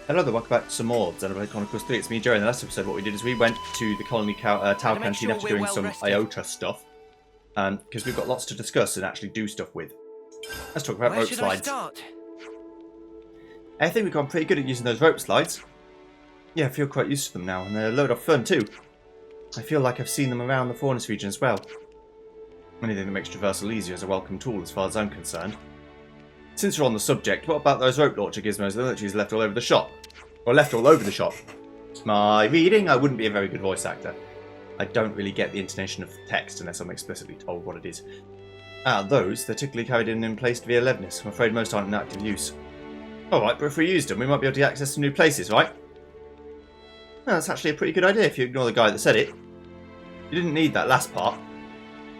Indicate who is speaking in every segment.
Speaker 1: Hello there, welcome back to some more Xenoblade Chronicles 3. It's me, Joe. In the last episode, what we did is we went to the Colony Tower Canteen after doing some Iota stuff. Because we've got lots to discuss and actually do stuff with. Let's talk about rope slides. I think we've gotten pretty good at using those rope slides. Yeah, I feel quite used to them now, and they're a load of fun too. I feel like I've seen them around the Faunus region as well. Anything that makes traversal easier is a welcome tool as far as I'm concerned. Since we're on the subject, what about those rope launcher gizmos that literally left all over the shop? Or left all over the shop? My reading, I wouldn't be a very good voice actor. I don't really get the intonation of text unless I'm explicitly told what it is. Those, they're typically carried in place via leveness. I'm afraid most aren't in active use. Alright, but if we used them, we might be able to get access to new places, right? That's actually a pretty good idea if you ignore the guy that said it. You didn't need that last part.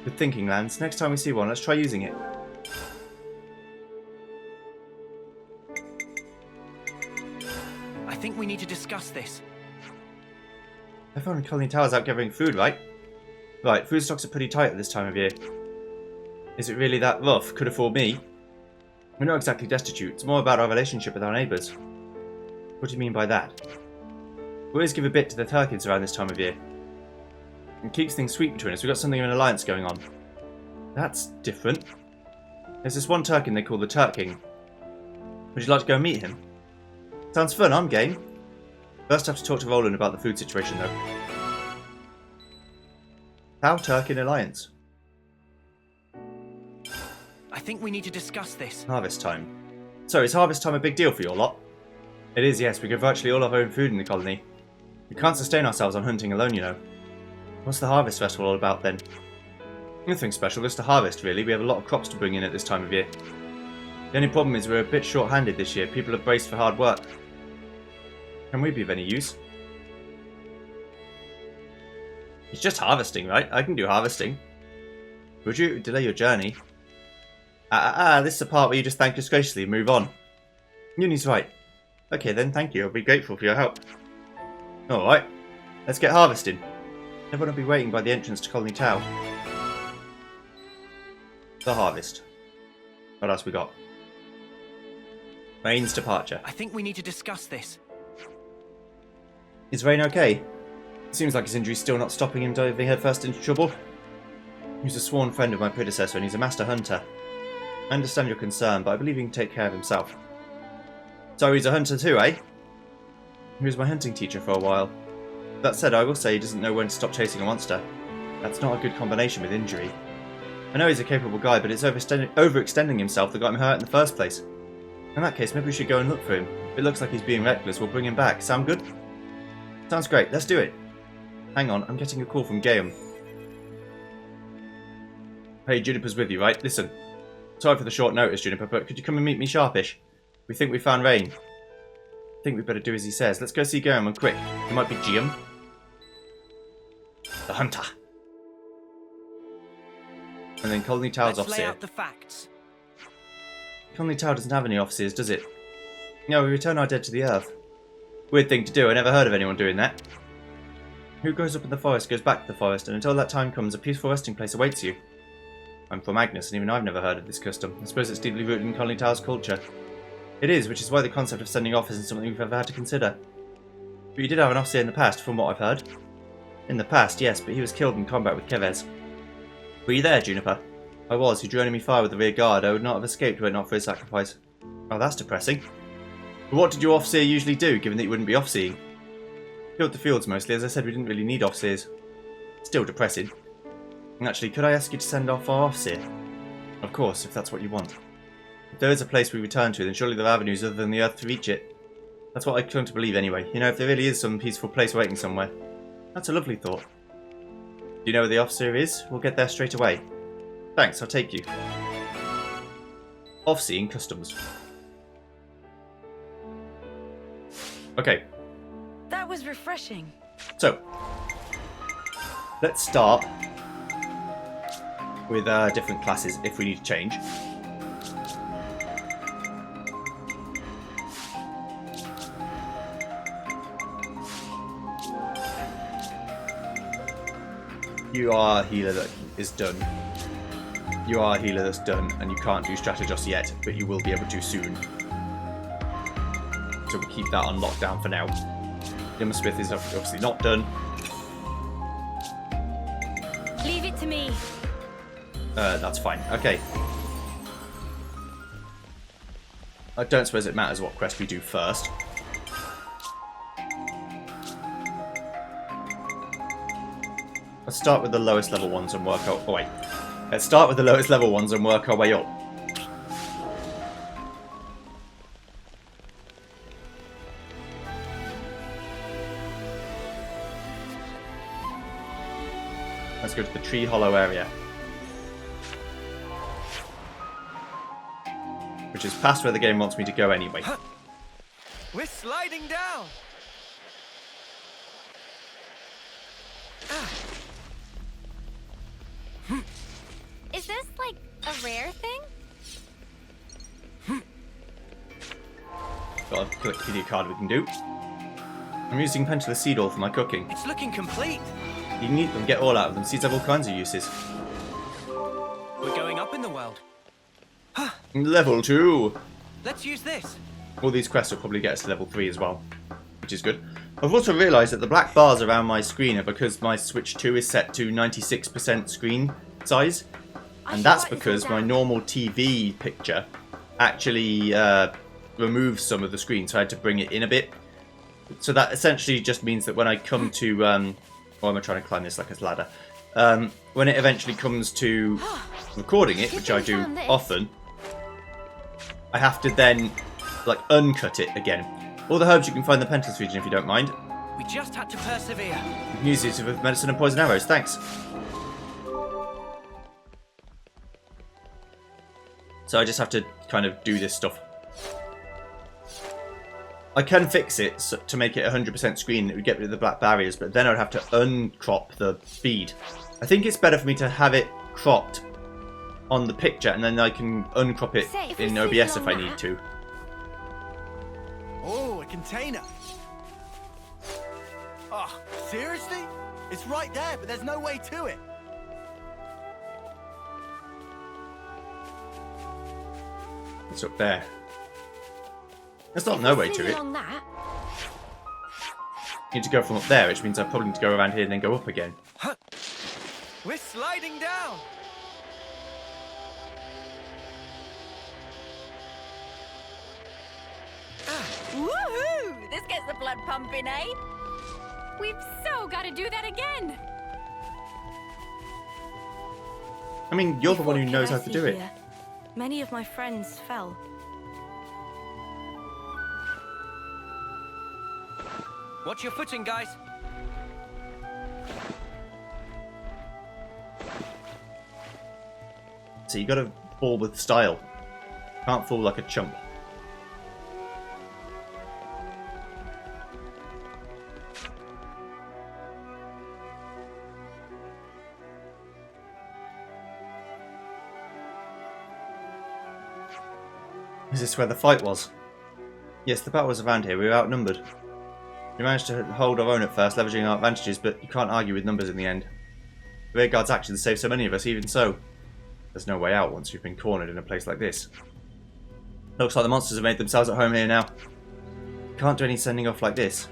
Speaker 1: Good thinking, Lance. Next time we see one, let's try using it.
Speaker 2: I think we need to discuss this.
Speaker 1: Everyone in Colony Tower's out gathering food, right? Right, food stocks are pretty tight at this time of year. Is it really that rough? Could afford me. We're not exactly destitute. It's more about our relationship with our neighbours. What do you mean by that? We always give a bit to the Turkins around this time of year. It keeps things sweet between us. We've got something of an alliance going on. That's different. There's this one Turkin they call the Turk King. Would you like to go meet him? Sounds fun, I'm game. First I have to talk to Roland about the food situation though. How Turkin alliance?
Speaker 2: I think we need to discuss this.
Speaker 1: Harvest time. So is harvest time a big deal for your lot? It is, yes. We grow virtually all our own food in the colony. We can't sustain ourselves on hunting alone, you know. What's the harvest festival all about then? Nothing special, just a harvest really. We have a lot of crops to bring in at this time of year. The only problem is we're a bit short-handed this year. People have braced for hard work. Can we be of any use? It's just harvesting, right? I can do harvesting. Would you delay your journey? This is the part where you just thank us graciously and move on. Uni's right. Okay then, thank you. I'll be grateful for your help. Alright, let's get harvesting. Everyone will be waiting by the entrance to Colony Tower. The harvest. What else we got? Rain's departure.
Speaker 2: I think we need to discuss this.
Speaker 1: Is Rain okay? Seems like his injury's still not stopping him diving headfirst into trouble. He's a sworn friend of my predecessor and he's a master hunter. I understand your concern, but I believe he can take care of himself. So he's a hunter too, eh? He was my hunting teacher for a while. That said, I will say he doesn't know when to stop chasing a monster. That's not a good combination with injury. I know he's a capable guy, but it's overextending himself that got him hurt in the first place. In that case, maybe we should go and look for him. If it looks like he's being reckless, we'll bring him back. Sound good? Sounds great, let's do it. Hang on, I'm getting a call from Gaium. Hey, Juniper's with you, right? Listen. Sorry for the short notice, Juniper, but could you come and meet me sharpish? We think we found Rain. I think we better do as he says. Let's go see Gaium and quick. He might be Gium. The hunter. And then Colony Tower's
Speaker 2: Let's
Speaker 1: officer.
Speaker 2: lay out the facts.
Speaker 1: Colony Tower doesn't have any offices, does it? No, we return our dead to the earth. Weird thing to do, I never heard of anyone doing that. Who goes up in the forest goes back to the forest, and until that time comes, a peaceful resting place awaits you. I'm from Agnes, and even I've never heard of this custom. I suppose it's deeply rooted in Colony Tower's culture. It is, which is why the concept of sending off isn't something we've ever had to consider. But you did have an officer in the past, from what I've heard. In the past, yes, but he was killed in combat with Kevez. Were you there, Juniper? I was. He drew enemy fire with the rear guard. I would not have escaped were it not for his sacrifice. Oh, that's depressing. But what did your officer usually do, given that you wouldn't be off-seeing? Killed the fields mostly. As I said, we didn't really need officers. Still depressing. Actually, could I ask you to send off our officer? Of course, if that's what you want. If there is a place we return to, then surely there are avenues other than the Earth to reach it. That's what I come to believe anyway. You know, if there really is some peaceful place waiting somewhere. That's a lovely thought. Do you know where the officer is? We'll get there straight away. Thanks, I'll take you. Off-seeing customs. Okay.
Speaker 3: That was refreshing.
Speaker 1: So, let's start with different classes if we need to change. You are a healer that is done. You are a healer that's done, and you can't do Strategos yet, but you will be able to soon. So so we'll keep that on lockdown for now. Smith is obviously not done.
Speaker 3: Leave it to me.
Speaker 1: That's fine. Okay. I don't suppose it matters what quest we do first. Let's start with the lowest level ones and work our... Oh, wait. Let's start with the lowest level ones and work our way up. Let's go to the Tree Hollow area. Which is past where the game wants me to go anyway.
Speaker 2: We're sliding down.
Speaker 3: Is this like a rare thing?
Speaker 1: Got a quick video card we can do. I'm using Pendulous Seed Oil for my cooking.
Speaker 2: It's looking complete.
Speaker 1: You can eat them, get all out of them. Seeds have all kinds of uses.
Speaker 2: We're going up in the world.
Speaker 1: Level 2!
Speaker 2: Let's use this.
Speaker 1: All these quests will probably get us to level 3 as well, which is good. I've also realised that the black bars around my screen are because my Switch 2 is set to 96% screen size. And that's because my normal TV picture actually removes some of the screen, so I had to bring it in a bit. So that essentially just means that when I come to... oh, I'm trying to climb this like a ladder. When it eventually comes to recording it, which I do often, I have to then like uncut it again. All the herbs you can find in the Pentless region if you don't mind.
Speaker 2: We just had to persevere.
Speaker 1: You can use these with medicine and poison arrows, thanks. So I just have to kind of do this stuff. I can fix it to make it 100% screen. It would get rid of the black barriers, but then I'd have to uncrop the feed. I think it's better for me to have it cropped on the picture, and then I can uncrop it in OBS if I need to.
Speaker 4: Oh, a container. Oh, seriously? It's right there, but there's no way to it.
Speaker 1: It's up there. There's not no way to it.
Speaker 3: On that.
Speaker 1: You need to go from up there, which means I probably need to go around here and then go up again.
Speaker 2: We're sliding down.
Speaker 3: Woohoo! This gets the blood pumping, eh? We've so got to do that again.
Speaker 1: I mean, you're the one who knows how to do it.
Speaker 3: Many of my friends fell.
Speaker 2: Watch your footing, guys.
Speaker 1: So you gotta fall with style. Can't fall like a chump. Is this where the fight was? Yes, the battle was around here. We were outnumbered. We managed to hold our own at first, leveraging our advantages, but you can't argue with numbers in the end. The rearguard's actions saved so many of us, even so. There's no way out once we've been cornered in a place like this. Looks like the monsters have made themselves at home here now. Can't do any sending off like this.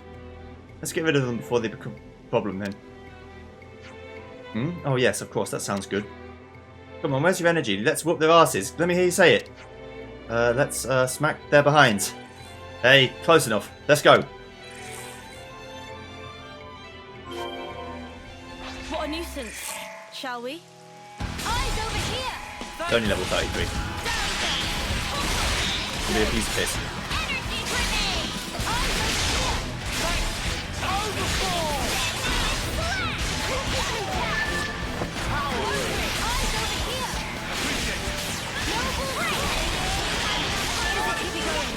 Speaker 1: Let's get rid of them before they become a problem then. Oh yes, of course, that sounds good. Come on, where's your energy? Let's whoop their asses. Let me hear you say it. Let's smack their behinds. Hey, close enough. Let's go.
Speaker 3: What a nuisance. Shall we? Eyes over here!
Speaker 1: It's only level 33. Give me a piece of piss.
Speaker 3: Energy grenade! Eyes over here! Overfall! Eyes over here! Noble ring! Keep it going.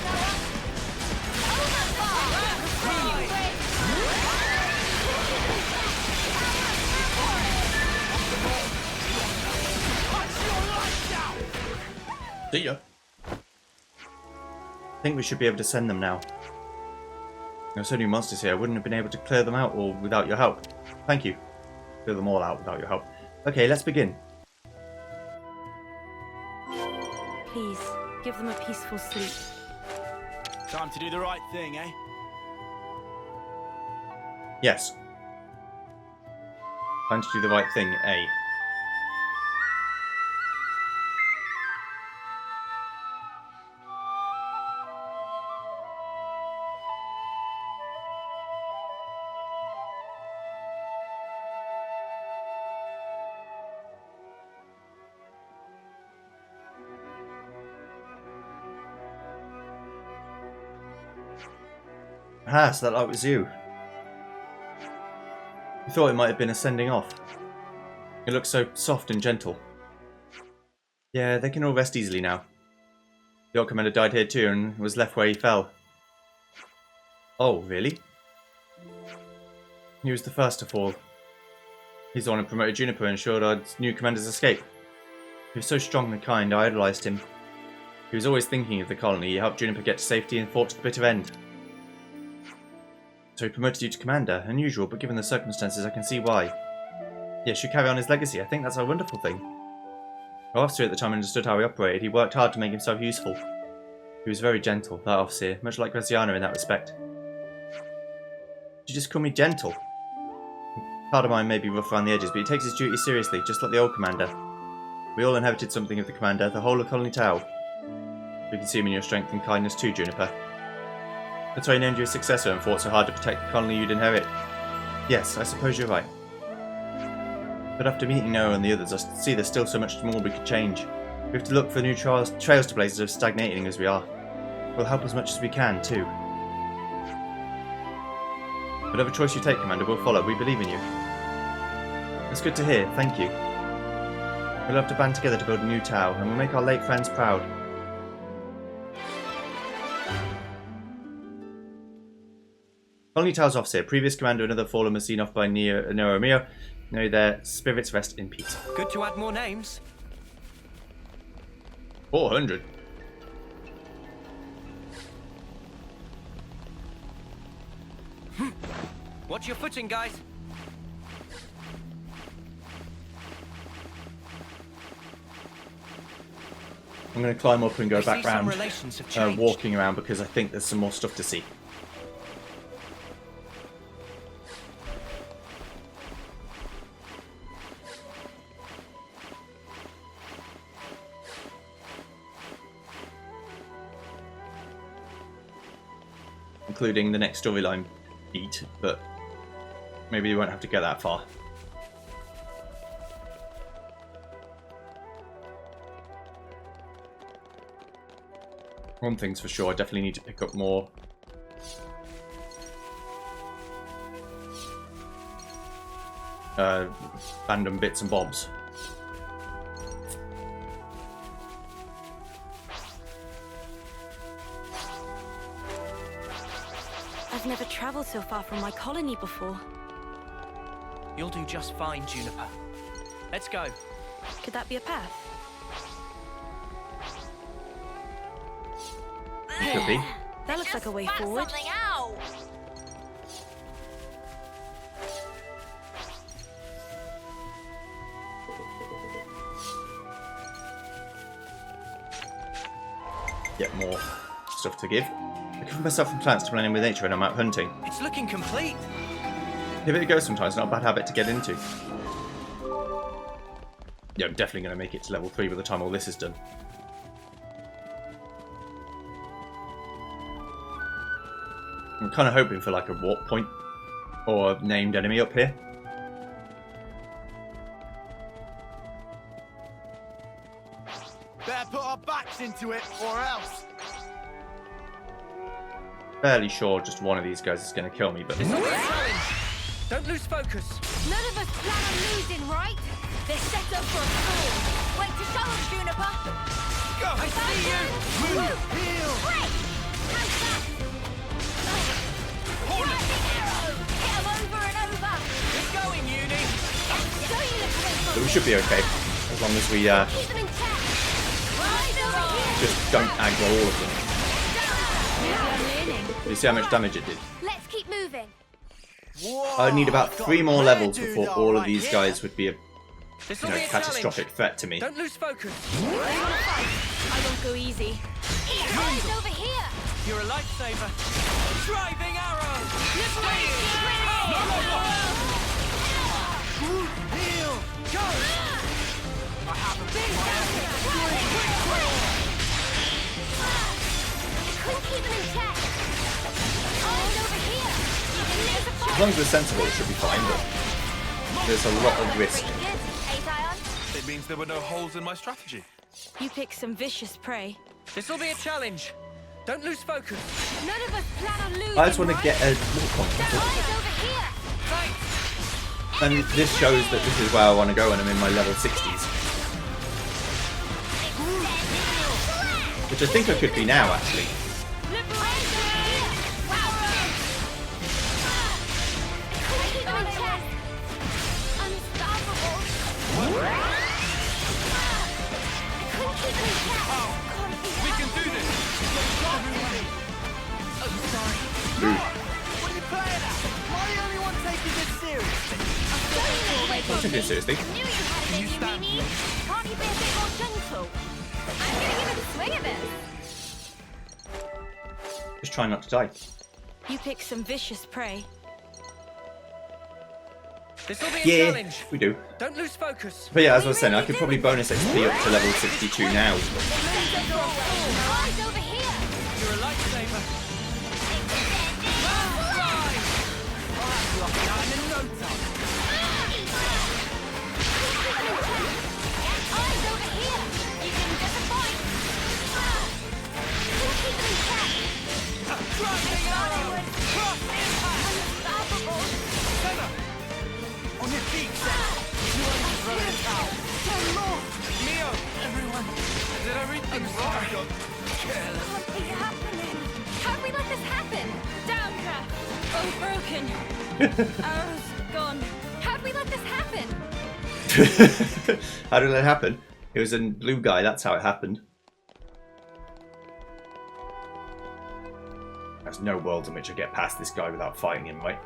Speaker 1: See ya. I think we should be able to send them now. There's so many monsters here, I wouldn't have been able to clear them out all without your help. Thank you. Clear them all out without your help. Okay, let's begin.
Speaker 3: Please, give them a peaceful sleep.
Speaker 4: Time to do the right thing, eh?
Speaker 1: Yes. Time to do the right thing, eh? Ah, so that light was you. You thought it might have been a sending off. It looks so soft and gentle. Yeah, they can all rest easily now. The old commander died here too and was left where he fell. Oh, really? He was the first to fall. He's the one who promoted Juniper and ensured our new commander's escape. He was so strong and kind, I idolised him. He was always thinking of the colony. He helped Juniper get to safety and fought to the bitter end. So he promoted you to commander. Unusual, but given the circumstances, I can see why. Yes, you carry on his legacy. I think that's a wonderful thing. Our officer at the time understood how he operated. He worked hard to make himself useful. He was very gentle, that officer, much like Graciano in that respect. Did you just call me gentle? Part of mine may be rough around the edges, but he takes his duty seriously, just like the old commander. We all inherited something of the commander, the whole of Colony Iota. We can see him in your strength and kindness too, Juniper. That's why he named you a successor and fought so hard to protect the colony you'd inherit. Yes, I suppose you're right. But after meeting Noah and the others, I see there's still so much more we could change. We have to look for new trails to blaze instead of stagnating as we are. We'll help as much as we can, too. Whatever choice you take, Commander, we'll follow. We believe in you. It's good to hear, thank you. We'll have to band together to build a new tower, and we'll make our late friends proud. Colony Iota officer, previous commander and other fallen was seen off by Noah. May their spirits rest in peace.
Speaker 2: Good to add more names.
Speaker 1: 400.
Speaker 2: Watch your footing, guys.
Speaker 1: I'm going to climb up and go back
Speaker 2: Some
Speaker 1: round,
Speaker 2: relations have changed.
Speaker 1: walking around because I think there's some more stuff to see. Including the next storyline beat, but maybe you won't have to go that far. One thing's for sure, I definitely need to pick up more random bits and bobs.
Speaker 5: I've never travelled so far from my colony before.
Speaker 2: You'll do just fine, Juniper. Let's go.
Speaker 5: Could that be a path?
Speaker 1: It could be.
Speaker 5: That looks like a way forward.
Speaker 3: Something out.
Speaker 1: Get more stuff to give. I give myself from plants to blend in with nature when I'm out hunting.
Speaker 2: It's looking complete.
Speaker 1: Give it a go sometimes, not a bad habit to get into. Yeah, I'm definitely going to make it to level 3 by the time all this is done. I'm kind of hoping for like a warp point or a named enemy up here.
Speaker 4: Better put our backs into it, or else.
Speaker 1: Fairly sure just one of these guys is going to kill me, but
Speaker 2: It's a challenge. Don't lose focus.
Speaker 3: None of us plan on losing, right? They're set up for a fall. Wait to show us, Juniper.
Speaker 2: Go. I see you.
Speaker 3: Move.
Speaker 4: Heal.
Speaker 3: Quick. How's that? Lightning arrow. Hit 'em over and over.
Speaker 2: Keep going, Uni.
Speaker 3: So you look
Speaker 1: but
Speaker 3: good.
Speaker 1: we should be okay as long as we
Speaker 3: Keep them in check. Right over here.
Speaker 1: just don't aggro all of them. You see how much damage it did?
Speaker 3: Let's keep moving.
Speaker 4: Whoa,
Speaker 1: I'd need about
Speaker 4: got
Speaker 1: 3 more
Speaker 4: a
Speaker 1: levels
Speaker 4: dude
Speaker 1: before all of
Speaker 4: right
Speaker 1: these
Speaker 4: here.
Speaker 1: guys would be a
Speaker 2: This'll be a
Speaker 1: catastrophic threat to me.
Speaker 2: challenge. Don't lose focus.
Speaker 5: I won't go easy.
Speaker 3: Eyes over here.
Speaker 2: You're a lifesaver. Driving arrow.
Speaker 4: Group heal! Go! I have a big
Speaker 3: Couldn't keep him in check. Eyes over here.
Speaker 1: As long as we're sensible, it should be fine, but there's a lot of risk.
Speaker 3: Pretty good, eh, Ion?
Speaker 6: It means there were no holes in my strategy.
Speaker 5: You pick some vicious prey.
Speaker 2: This'll be a challenge. Don't lose focus.
Speaker 3: None of us plan on losing.
Speaker 1: I just want to
Speaker 3: right?
Speaker 1: get a little confidence.
Speaker 3: Eyes over here.
Speaker 2: Thanks.
Speaker 1: And this shows that this is where I want to go when I'm in my level 60s. Which I think I could be now, actually.
Speaker 6: We can do this!
Speaker 4: What are you playing at? Am I the only one taking this seriously?
Speaker 1: Don't take this seriously.
Speaker 3: Knew you had it in you, Mimi. Can't you be a bit more gentle? I'm gonna give it a swing of it.
Speaker 1: Just try not to die.
Speaker 5: You pick some vicious prey.
Speaker 2: This'll be a
Speaker 1: Yeah,
Speaker 2: challenge.
Speaker 1: we do.
Speaker 2: Don't lose focus.
Speaker 1: But yeah, as I was saying, I could probably bonus XP up to level 62 now.
Speaker 3: Eyes over here.
Speaker 2: You're a lifesaver.
Speaker 3: Eyes over here. You didn't disappoint. Couldn't keep them in check. Unstoppable.
Speaker 4: On your feet, Senna! You won't just run in town!
Speaker 6: Mio!
Speaker 4: Everyone!
Speaker 6: Did everything wrong? I got careless.
Speaker 3: What is happening? How'd we let this happen? Downcraft.
Speaker 5: Oh, broken. Arrows gone.
Speaker 3: How'd we let this happen?
Speaker 1: How did that happen? It was a blue guy, that's how it happened. There's no world in which I get past this guy without fighting him, right?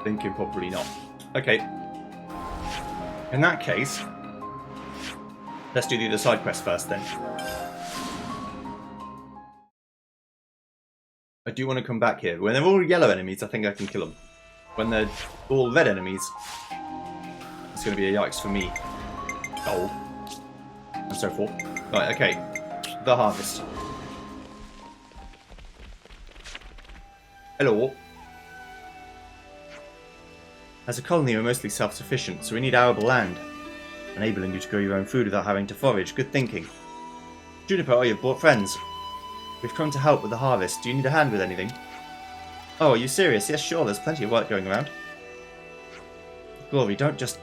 Speaker 1: Thinking probably not. Okay. In that case, let's do the other side quest first then. I do want to come back here. When they're all yellow enemies, I think I can kill them. When they're all red enemies, it's going to be a yikes for me. Oh. And so forth. Right, okay. The harvest. Hello. As a colony, we're mostly self-sufficient, so we need arable land, enabling you to grow your own food without having to forage. Good thinking. Juniper, oh, you've brought friends. We've come to help with the harvest. Do you need a hand with anything? Oh, are you serious? Yes, sure, there's plenty of work going around. Glory, don't just...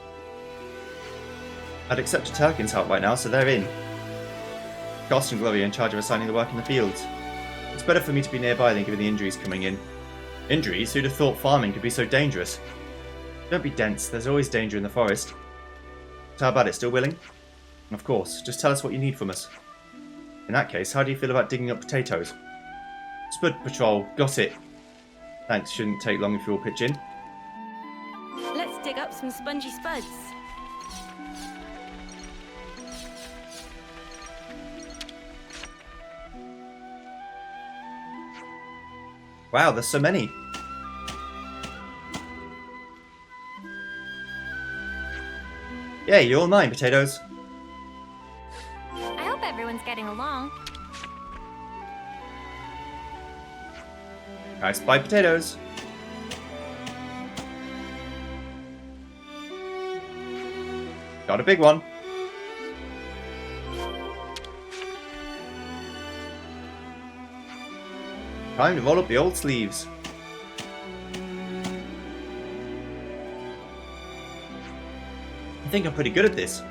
Speaker 1: I'd accept a Turkin's help right now, so they're in. Gost and Glory are in charge of assigning the work in the fields. It's better for me to be nearby than given the injuries coming in. Injuries? Who'd have thought farming could be so dangerous? Don't be dense, there's always danger in the forest. So how about it, still willing? Of course, just tell us what you need from us. In that case, how do you feel about digging up potatoes? Spud Patrol, got it. Thanks, shouldn't take long if you all pitch in.
Speaker 5: Let's dig up some spongy spuds.
Speaker 1: Wow, there's so many. Yeah, you're all mine, potatoes.
Speaker 3: I hope everyone's getting along.
Speaker 1: I spy potatoes. Got a big one. Time to roll up the old sleeves. I think I'm pretty good at this.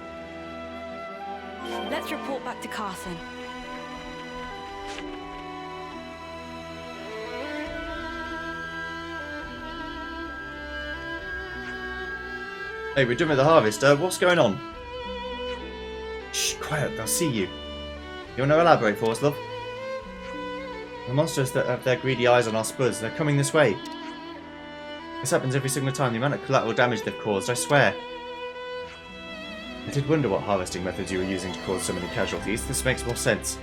Speaker 5: Let's report back to Carson.
Speaker 1: Hey, we're done with the harvest. What's going on? Shh, quiet, they'll see you. You want to elaborate for us, love? The monsters that have their greedy eyes on our spuds, they're coming this way. This happens every single time. The amount of collateral damage they've caused, I swear. I did wonder what harvesting methods you were using to cause so many casualties. This makes more sense.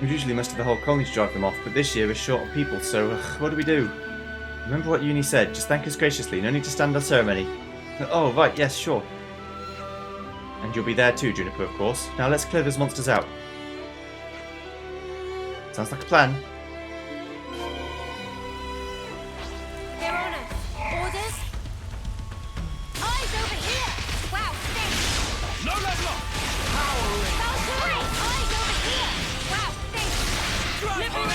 Speaker 1: We usually muster the whole colony to drive them off, but this year we're short of people, so what do we do? Remember what Uni said, just thank us graciously, no need to stand on ceremony. Oh, right, yes, sure. And you'll be there too, Juniper, of course. Now let's clear those monsters out. Sounds like a plan.
Speaker 3: They're on us. Orders? Eyes over here! Wow, thanks!
Speaker 6: No level up!
Speaker 3: Valkyrie! Eyes over here! Wow, thanks! Liberation!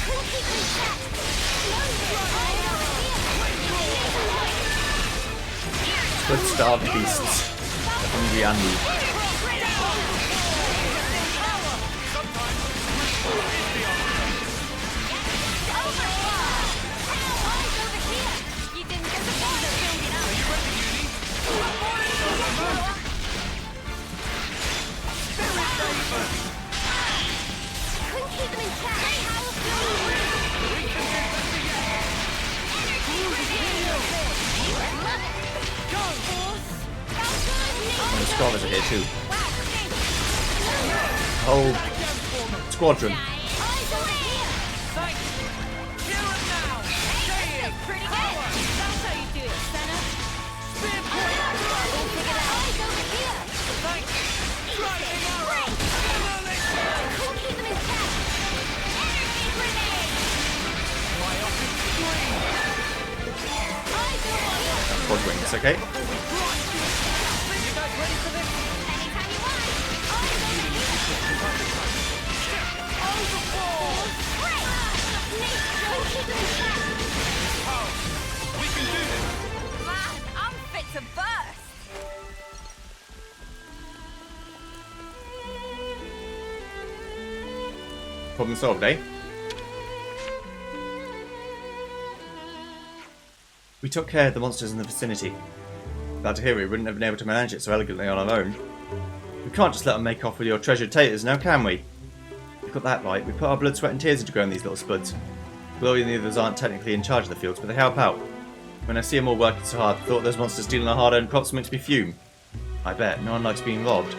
Speaker 3: Couldn't keep them trapped! Eyes over here!
Speaker 1: Good starved beasts. The hungry and the... The scholars are here too. Whole squadron. Quad wings, okay?
Speaker 6: We can do this!
Speaker 3: Man, I'm fit to burst!
Speaker 1: Problem solved, eh? We took care of the monsters in the vicinity. Glad to hear we wouldn't have been able to manage it so elegantly on our own. We can't just let them make off with your treasured taters now, can we? You got that right. We put our blood, sweat and tears into growing these little spuds. Glory and the others aren't technically in charge of the fields, but they help out. When I see them all working so hard, I thought those monsters stealing our hard-earned crops makes me fume. I bet. No one likes being robbed.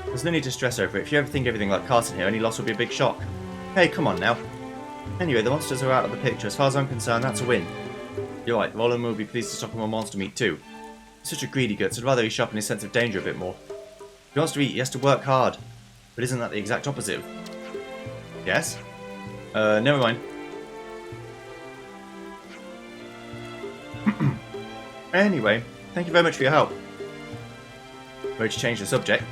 Speaker 1: There's no need to stress over it. If you ever think everything like Carson here, any loss will be a big shock. Hey, come on now. Anyway, the monsters are out of the picture. As far as I'm concerned, that's a win. You're right, Roland will be pleased to stock him on monster meat too. He's such a greedy guts, I'd rather he sharpen his sense of danger a bit more. If he wants to eat, he has to work hard. But isn't that the exact opposite of... Yes? Never mind. Anyway, thank you very much for your help. Ready to change the subject.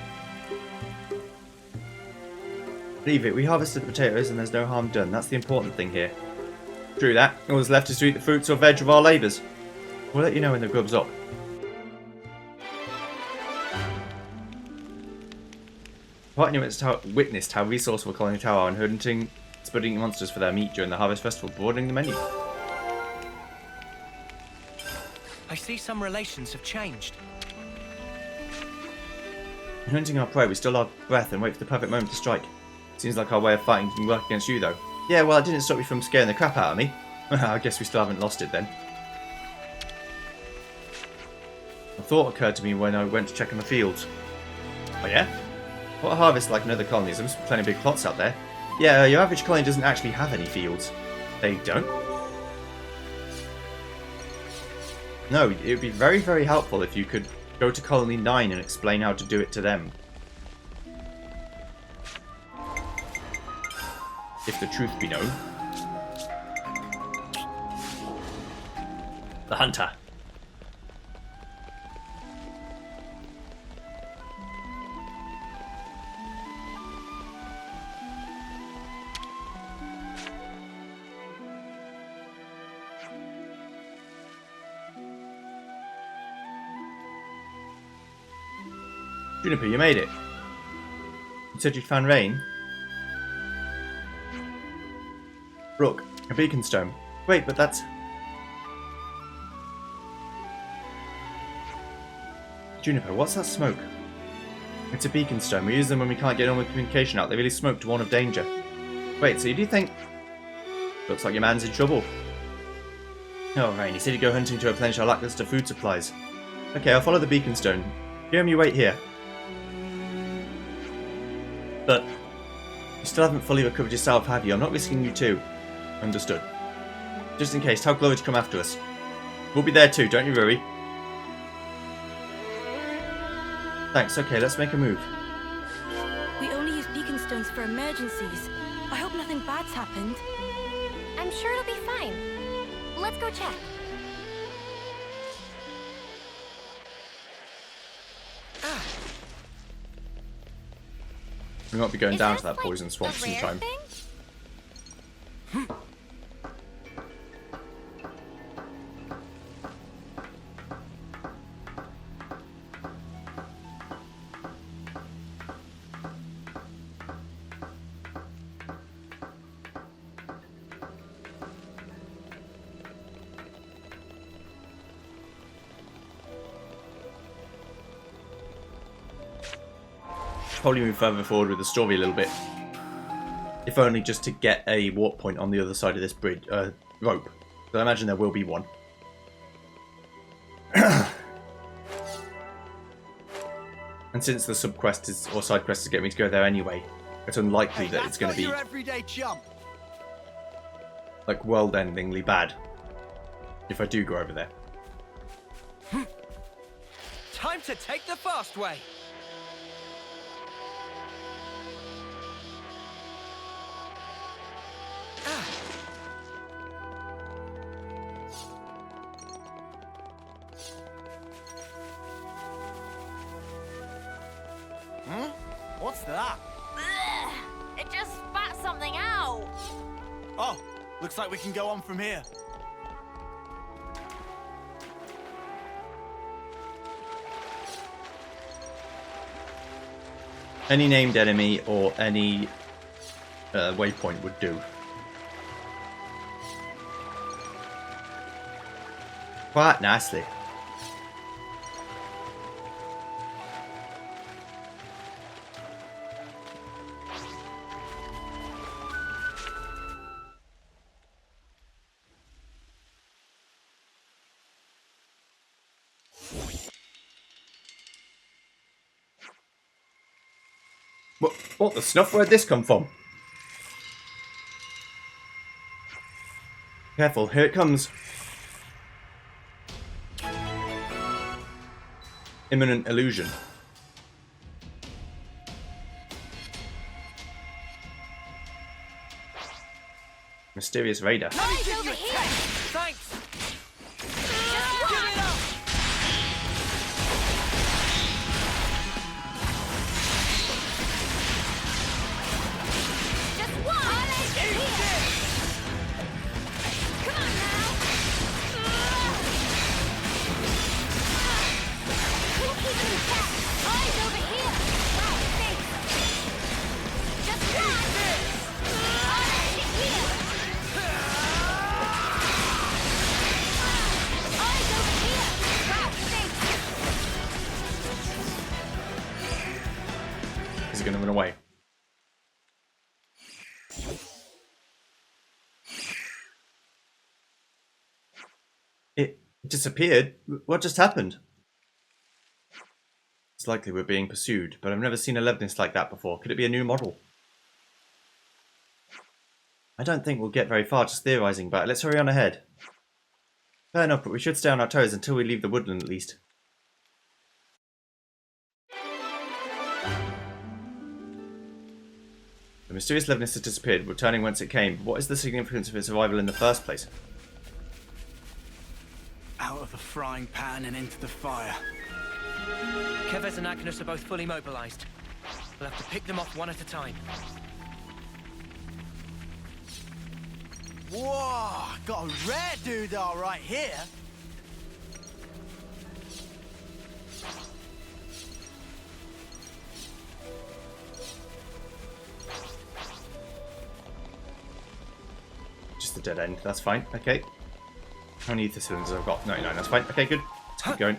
Speaker 1: Leave it, we harvested the potatoes and there's no harm done. That's the important thing here. True that. All that's left is to eat the fruits or veg of our labours. We'll let you know when the grub's up. Party witnessed how resourceful Colony Tower are in hunting spudding monsters for their meat during the Harvest Festival, broadening the menu.
Speaker 2: I see some relations have changed.
Speaker 1: In hunting our prey, we still hold breath and wait for the perfect moment to strike. Seems like our way of fighting can work against you, though. Yeah, well, it didn't stop you from scaring the crap out of me. I guess we still haven't lost it then. A thought occurred to me when I went to check in the fields. Oh yeah? What a harvest like in other colonies. There must be plenty of big plots out there. Yeah, your average colony doesn't actually have any fields. They don't? No, it would be very, very helpful if you could go to Colony 9 and explain how to do it to them. If the truth be known. The hunter. Juniper, you made it. You said you'd found rain. Brook, a beacon stone. Wait, but that's... Juniper, what's that smoke? It's a beacon stone. We use them when we can't get normal communication out. They really smoke to warn of danger. Wait, so you do think... Looks like your man's in trouble. Oh, right. He said he'd go hunting to replenish our lackluster food supplies. Okay, I'll follow the beacon stone. Jeremy, wait here. But you still haven't fully recovered yourself, have you? I'm not risking you too. Understood. Just in case, tell Chloe to come after us. We'll be there too, don't you worry. Thanks, okay, let's make a move.
Speaker 5: We only use beacon stones for emergencies. I hope nothing bad's happened.
Speaker 3: I'm sure it'll be fine. Let's go check.
Speaker 1: We might be going
Speaker 3: Is
Speaker 1: down
Speaker 3: this,
Speaker 1: to that
Speaker 3: like,
Speaker 1: poison swamp
Speaker 3: a rare
Speaker 1: sometime.
Speaker 3: thing?
Speaker 1: Probably move further forward with the story a little bit. If only just to get a warp point on the other side of this bridge, rope. So I imagine there will be one. And since the sub-quest is, or side quest is getting me to go there anyway, it's unlikely that it's going to be
Speaker 4: your everyday chump.
Speaker 1: like world-endingly bad if I do go over there.
Speaker 2: Time to take the fast way.
Speaker 4: What's that?
Speaker 3: Ugh, it just spat something out.
Speaker 4: Oh, looks like we can go on from here.
Speaker 1: Any named enemy or any waypoint would do. Quite nicely. What the snuff? Where'd this come from? Careful, here it comes. Imminent illusion. Mysterious raider.
Speaker 3: Eyes over here.
Speaker 2: Thanks.
Speaker 3: Just one. Eyes over here. Come on now. Who keeps me back? Eyes over here. Wow, thanks. Just one. Eyes over here. Eyes over here. Wow, thanks.
Speaker 1: Is he going to run away? It disappeared? What just happened? It's likely we're being pursued, but I've never seen a Leibniz like that before. Could it be a new model? I don't think we'll get very far just theorising about it. Let's hurry on ahead. Fair enough, but we should stay on our toes until we leave the woodland at least. The mysterious Leibniz has disappeared, returning whence it came. What is the significance of its arrival in the first place?
Speaker 4: Out of the frying pan and into the fire.
Speaker 2: Kevez and Agnes are both fully mobilized. We'll have to pick them off one at a time.
Speaker 4: Whoa, got a rare doodah right here.
Speaker 1: Just a dead end, that's fine, okay. How many ether cylinders I've got? 99, that's fine, okay, good. Let's keep going.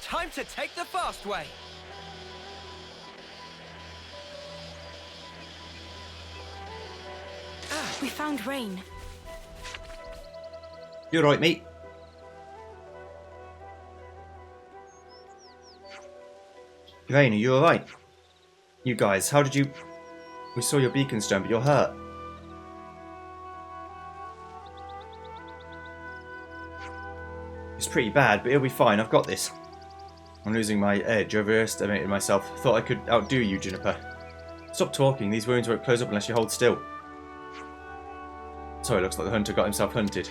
Speaker 2: Time to take the fast way.
Speaker 5: We found rain.
Speaker 1: You alright, mate? Rain, are you alright? You guys, how did you... We saw your beacon stone, but you're hurt. It's pretty bad, but it'll be fine. I've got this. I'm losing my edge. Overestimated myself. Thought I could outdo you, Juniper. Stop talking. These wounds won't close up unless you hold still. Sorry, looks like the hunter got himself hunted.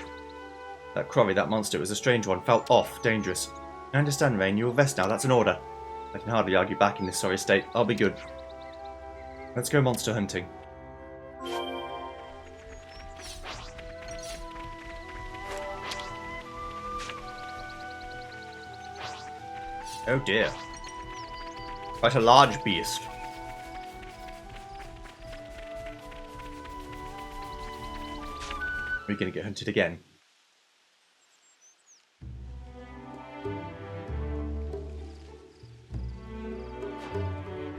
Speaker 1: That Crowley, that monster, it was a strange one. Felt off. Dangerous. I understand, Rain. You will rest now. That's an order. I can hardly argue back in this sorry state. I'll be good. Let's go monster hunting. Oh dear. Quite a large beast. We're gonna get hunted again.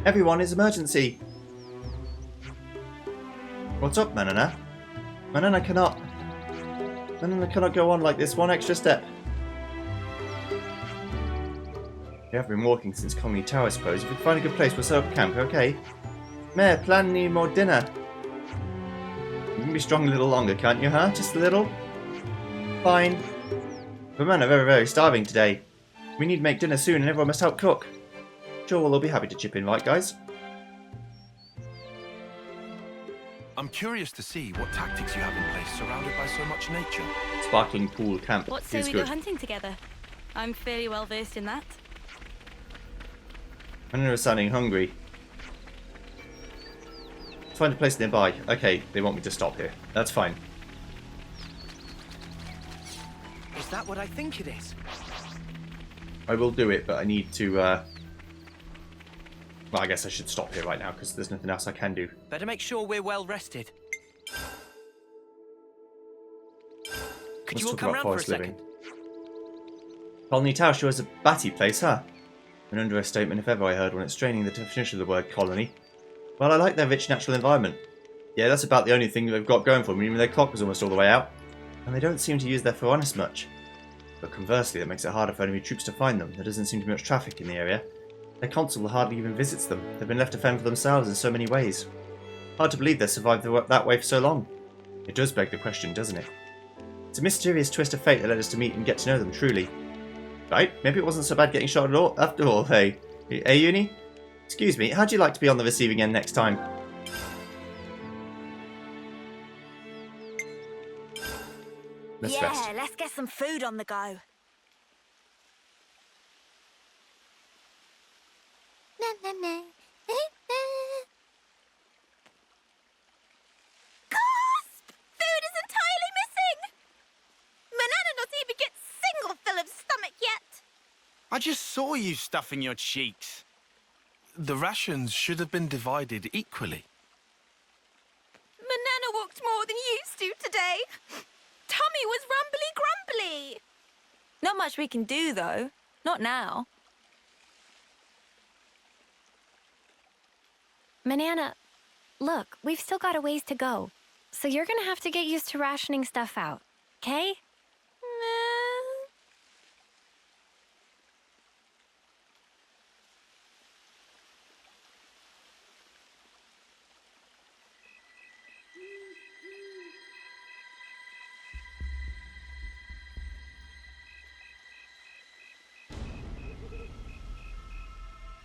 Speaker 1: Everyone, is emergency! What's up, Manana? Manana cannot go on like this. One extra step. We have been walking since Colony Tower, I suppose. If we can find a good place, we'll set up camp, okay? Mare, plan me more dinner. You can be strong a little longer, can't you, huh? Just a little? Fine. But men are very, very starving today. We need to make dinner soon and everyone must help cook. Sure, we'll all be happy to chip in, right, guys?
Speaker 6: I'm curious to see what tactics you have in place surrounded by so much nature.
Speaker 1: Sparkling pool camp.
Speaker 5: What say
Speaker 1: Feels
Speaker 5: we
Speaker 1: good.
Speaker 5: go hunting together? I'm fairly well versed in that.
Speaker 1: Manana is sounding hungry. Let's find a place nearby. Okay, they want me to stop here. That's fine.
Speaker 2: Is that what I think it is?
Speaker 1: I will do it, but I need to, well, I guess I should stop here right now, because there's nothing else I can do.
Speaker 2: Better make sure we're well rested. Could
Speaker 1: Let's
Speaker 2: you all
Speaker 1: talk
Speaker 2: come
Speaker 1: about
Speaker 2: round for a
Speaker 1: forest
Speaker 2: second?
Speaker 1: living. Colony Tower sure is a batty place, huh? An understatement if ever I heard one. It's straining the definition of the word colony. Well, I like their rich natural environment. Yeah, that's about the only thing they've got going for them. Even their clock was almost all the way out. And they don't seem to use their forerunners much. But conversely, that makes it harder for enemy troops to find them. There doesn't seem to be much traffic in the area. Their consul hardly even visits them. They've been left to fend for themselves in so many ways. Hard to believe they've survived that way for so long. It does beg the question, doesn't it? It's a mysterious twist of fate that led us to meet and get to know them, truly. Right, maybe it wasn't so bad getting shot at all, after all, hey. Hey, Uni? Excuse me, how'd you like to be on the receiving end next time? Let's
Speaker 3: yeah,
Speaker 1: rest.
Speaker 3: let's get some food on the go. Na, na, na. Gasp! Food is entirely missing! Manana not even get single fill of stomach yet.
Speaker 6: I just saw you stuffing your cheeks. The rations should have been divided equally.
Speaker 3: Manana walked more than used to today. Tummy was rumbly-grumbly.
Speaker 5: Not much we can do, though. Not now.
Speaker 7: Manana, look, we've still got a ways to go. So you're gonna have to get used to rationing stuff out, okay?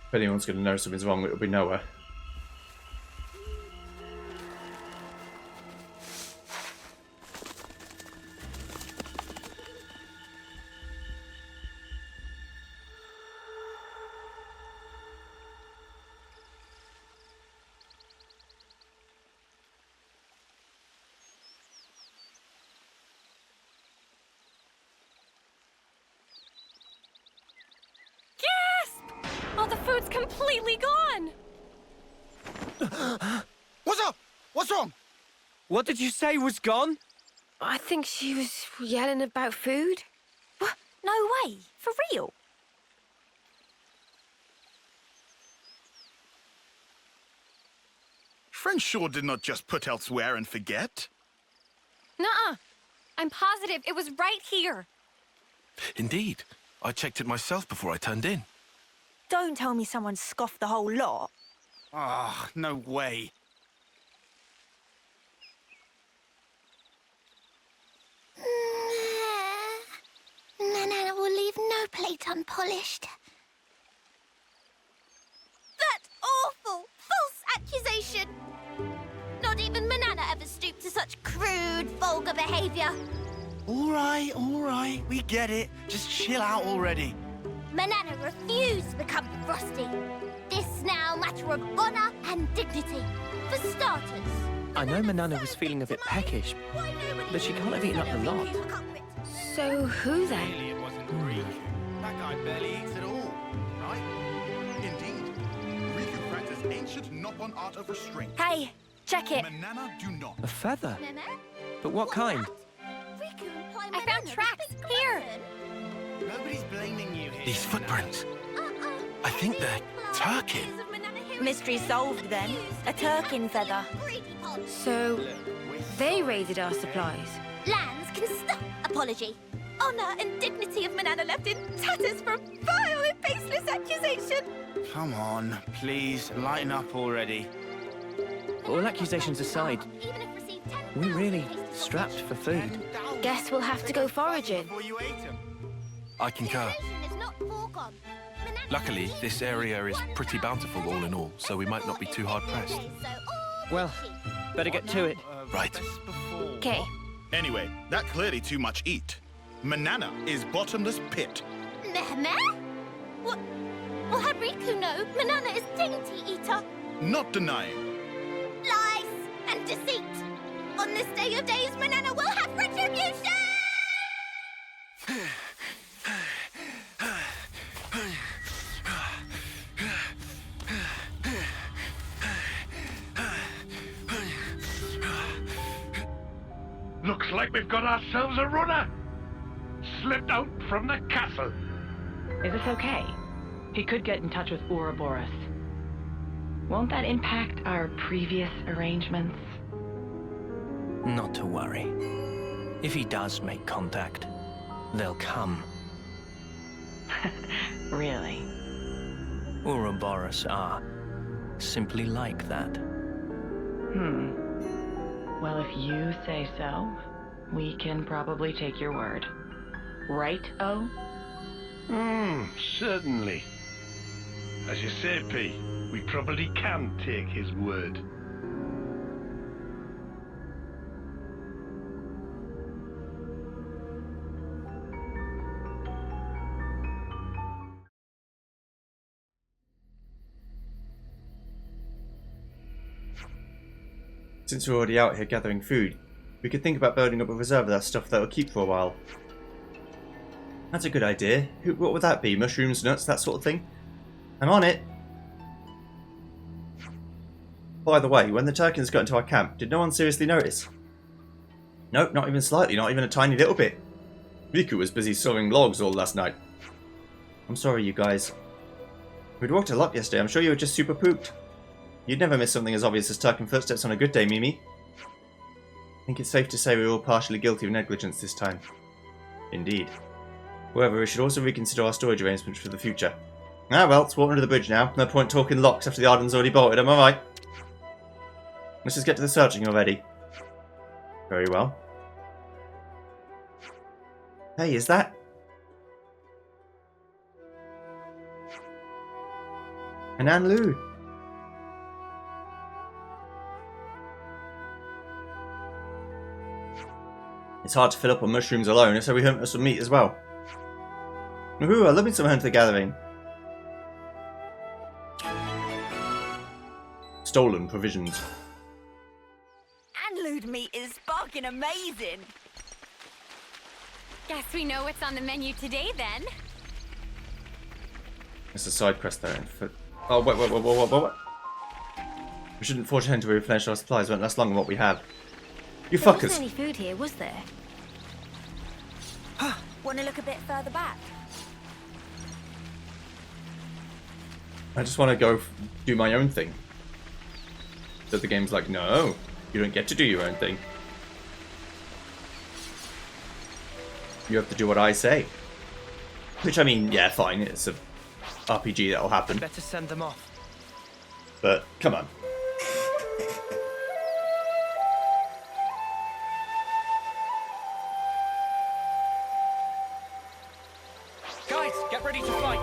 Speaker 1: If anyone's going to know something's wrong, it'll be Noah.
Speaker 5: Oh, the food's completely gone!
Speaker 4: What's up? What's wrong?
Speaker 2: What did you say was gone?
Speaker 7: I think she was yelling about food.
Speaker 5: What? No way! For real?
Speaker 6: Friends sure did not just put elsewhere and forget.
Speaker 7: Nuh-uh. I'm positive it was right here.
Speaker 6: Indeed. I checked it myself before I turned in.
Speaker 8: Don't tell me someone scoffed the whole lot.
Speaker 6: Ah, no way.
Speaker 3: Manana will leave no plate unpolished. That awful, false accusation! Not even Manana ever stooped to such crude, vulgar behavior.
Speaker 4: All right, we get it. Just chill out already.
Speaker 3: Manana refused to become Frosty. This now a matter of honor and dignity. For starters.
Speaker 2: I know Manana was feeling a bit peckish, but she can't have eaten up the lot.
Speaker 5: So who then?
Speaker 4: Clearly it wasn't Riku. That guy barely eats at all, right?
Speaker 9: Indeed. Riku practices ancient Nippon art of restraint.
Speaker 7: Hey, check it.
Speaker 9: Manana do not.
Speaker 2: A feather?
Speaker 3: Meme?
Speaker 2: But what kind?
Speaker 3: Riku implied
Speaker 7: I found
Speaker 3: Manana was
Speaker 7: tracks.
Speaker 3: big
Speaker 7: Here.
Speaker 3: person.
Speaker 4: Nobody's blaming you here.
Speaker 6: These
Speaker 4: Manana.
Speaker 6: footprints. I think they're Turkin.
Speaker 8: Mystery solved then. A Turkin feather.
Speaker 5: So they raided our supplies.
Speaker 3: Lands can stop apology. Honor and dignity of Manana left in tatters from vile and baseless accusation.
Speaker 4: Come on, please, lighten up already.
Speaker 2: All accusations aside,
Speaker 3: Even if received 10,000
Speaker 2: we're really
Speaker 3: tastes
Speaker 2: strapped for food.
Speaker 5: Guess we'll have to go foraging.
Speaker 4: Before you ate 'em.
Speaker 6: I concur.
Speaker 3: Civilization is not foregone. Manana
Speaker 6: Luckily,
Speaker 3: needs
Speaker 6: this
Speaker 3: to
Speaker 6: area is
Speaker 3: one
Speaker 6: pretty bountiful all in all, so we might not be too hard pressed.
Speaker 3: So all
Speaker 2: Well, better get to it.
Speaker 6: Right.
Speaker 4: Best before.
Speaker 5: Okay.
Speaker 9: Anyway, that clearly too much eat. Manana is bottomless pit.
Speaker 3: Meh? What? Well, had Riku know Manana is dainty eater.
Speaker 9: Not denying.
Speaker 3: Lies and deceit. On this day of days, Manana will have retribution!
Speaker 10: Looks like we've got ourselves a runner. Slipped out from the castle.
Speaker 11: Is this okay? He could get in touch with Ouroboros. Won't that impact our previous arrangements?
Speaker 2: Not to worry. If he does make contact, they'll come.
Speaker 11: Really?
Speaker 2: Ouroboros are simply like that.
Speaker 11: Well, if you say so, we can probably take your word. Right, O?
Speaker 10: Certainly. As you say, P, we probably can take his word.
Speaker 1: Since we're already out here gathering food, we could think about building up a reserve of that stuff that will keep for a while. That's a good idea. What would that be? Mushrooms, nuts, that sort of thing? I'm on it! By the way, when the Turkins got into our camp, did no one seriously notice? Nope, not even slightly, not even a tiny little bit. Riku was busy sawing logs all last night. I'm sorry, you guys. We'd walked a lot yesterday, I'm sure you were just super pooped. You'd never miss something as obvious as Turkin footsteps on a good day, Mimi. I think it's safe to say we were all partially guilty of negligence this time. Indeed. However, we should also reconsider our storage arrangements for the future. Ah well, it's water under the bridge now. No point talking locks after the Arden's already bolted, am I right? Let's just get to the searching already. Very well. Hey, is that... an Anlu? It's hard to fill up on mushrooms alone, so we hunt for some meat as well. Ooh, I love me some hunter gathering. Stolen provisions.
Speaker 8: Anlude meat is sparking amazing.
Speaker 7: Guess we know what's on the menu today then.
Speaker 1: It's a side quest there. Oh, wait. We shouldn't forge ahead until we replenish our supplies. It won't last long on what we have. You
Speaker 5: There wasn't
Speaker 1: fuckers!
Speaker 5: any food here, was there?
Speaker 8: Want to look a bit further back?
Speaker 1: I just want to go do my own thing. But the game's like, no, you don't get to do your own thing. You have to do what I say. Which, I mean, yeah, fine, it's a RPG that'll happen.
Speaker 2: Better send them off.
Speaker 1: But, come on.
Speaker 2: Guys, get ready to fight.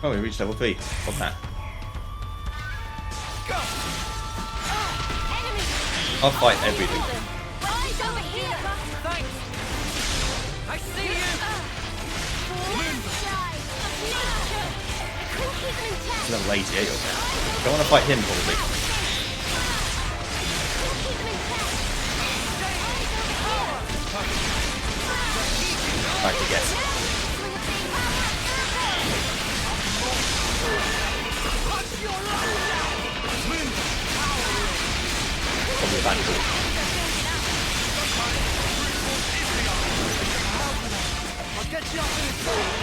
Speaker 1: Oh, we reached level 3. What's that? I'll fight everything.
Speaker 3: Eyes over here!
Speaker 2: Thanks. I see you.
Speaker 1: It's level 88 over there. Don't want to fight him, probably. I can guess. Probably a vandal.
Speaker 4: I'll get you up in a second.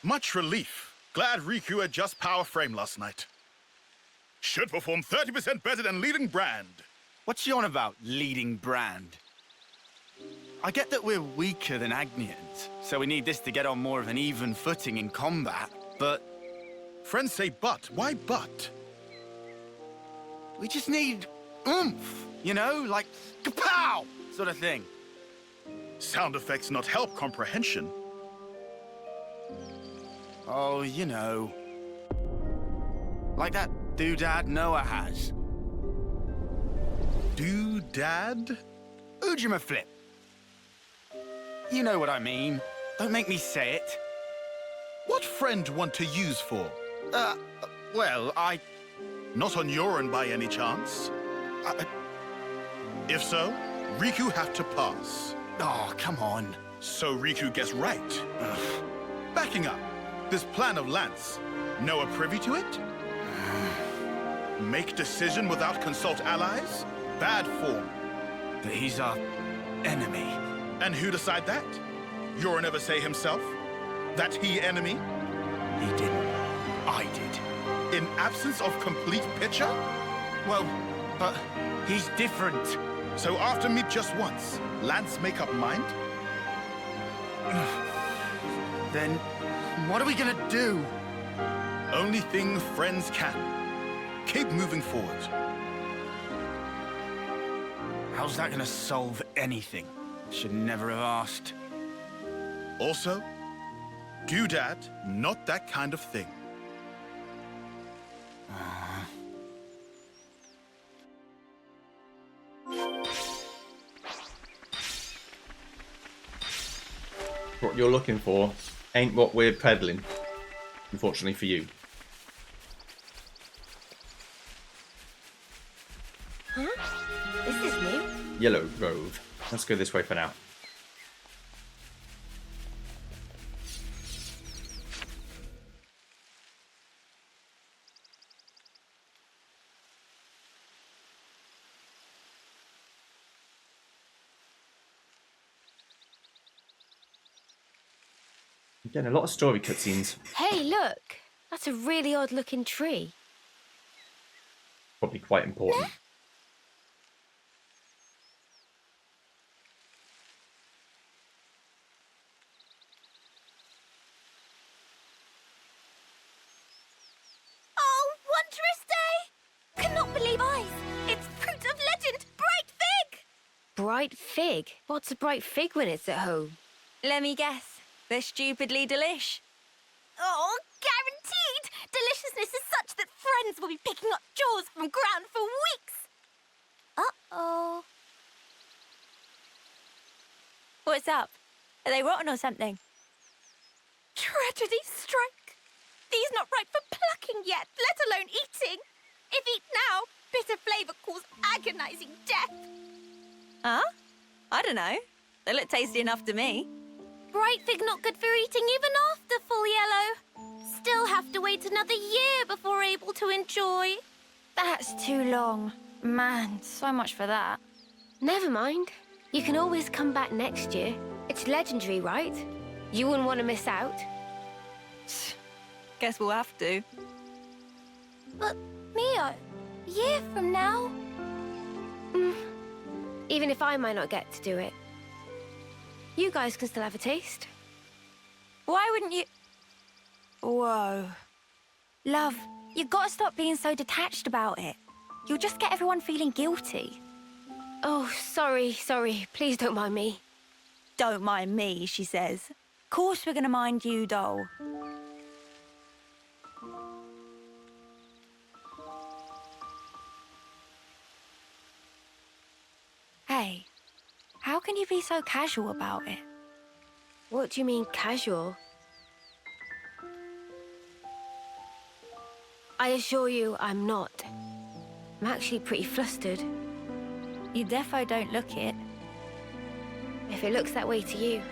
Speaker 9: Much relief. Glad Riku adjust power frame last night. Should perform 30% better than leading brand.
Speaker 6: What's you on about, leading brand? I get that we're weaker than Agnians, so we need this to get on more of an even footing in combat, but...
Speaker 9: Friends say but. Why but?
Speaker 6: we just need oomph, you know? Like, kapow! Sort of thing.
Speaker 9: Sound effects not help comprehension.
Speaker 6: Oh, you know. Like that doodad Noah has.
Speaker 9: Doodad?
Speaker 6: Ujima flip. You know what I mean. Don't make me say it.
Speaker 9: What friend want to use for?
Speaker 6: Well,
Speaker 9: Not on your own by any chance? If so, Riku have to pass.
Speaker 6: Oh, come on.
Speaker 9: So Riku gets right. Backing up. This plan of Lance, Noah privy to it? Make decision without consult allies? Bad form.
Speaker 6: But he's our enemy.
Speaker 9: And who decide that? Yorin ever say himself? That he enemy?
Speaker 6: He didn't. I did.
Speaker 9: In absence of complete picture?
Speaker 6: Well, but he's different.
Speaker 9: So after meet just once, Lance make up mind?
Speaker 6: Then what are we gonna do?
Speaker 9: Only thing friends can. Keep moving forward.
Speaker 6: How's that gonna solve anything? Should never have asked.
Speaker 9: Also, doodad, not that kind of thing.
Speaker 1: What you're looking for ain't what we're peddling, unfortunately for you.
Speaker 3: Huh? This is new.
Speaker 1: Yellow Grove. Let's go this way for now. I'm getting a lot of story cutscenes.
Speaker 3: Hey, look! That's a really odd-looking tree.
Speaker 1: Probably quite important.
Speaker 3: Oh, wondrous day! Cannot believe eyes! It's fruit of legend, bright fig! Bright fig? What's a bright fig when it's at home?
Speaker 8: Let me guess. They're stupidly delish.
Speaker 3: Oh, guaranteed! Deliciousness is such that friends will be picking up jaws from ground for weeks! Uh-oh.
Speaker 8: What's up? Are they rotten or something?
Speaker 3: Tragedy strike. These not ripe for plucking yet, let alone eating. If eat now, bitter flavour cause agonizing death.
Speaker 8: Huh? I don't know. They look tasty enough to me.
Speaker 3: Bright fig not good for eating even after full yellow. still have to wait another year before we're able to enjoy.
Speaker 5: That's too long. Man, so much for that.
Speaker 7: Never mind. You can always come back next year. It's legendary, right? You wouldn't want to miss out.
Speaker 8: Guess we'll have to.
Speaker 3: But, Mia, a year from now?
Speaker 7: Even if I might not get to do it. You guys can still have a taste.
Speaker 5: Why wouldn't you... Whoa. Love, you gotta stop being so detached about it. You'll just get everyone feeling guilty.
Speaker 7: Oh, sorry. Please don't mind me.
Speaker 8: Don't mind me, she says.
Speaker 5: Of course we're gonna mind you, doll. Hey, how can you be so casual about it?
Speaker 7: What do you mean, casual? I assure you, I'm not. I'm actually pretty flustered.
Speaker 5: You defo don't look it.
Speaker 7: If it looks that way to you,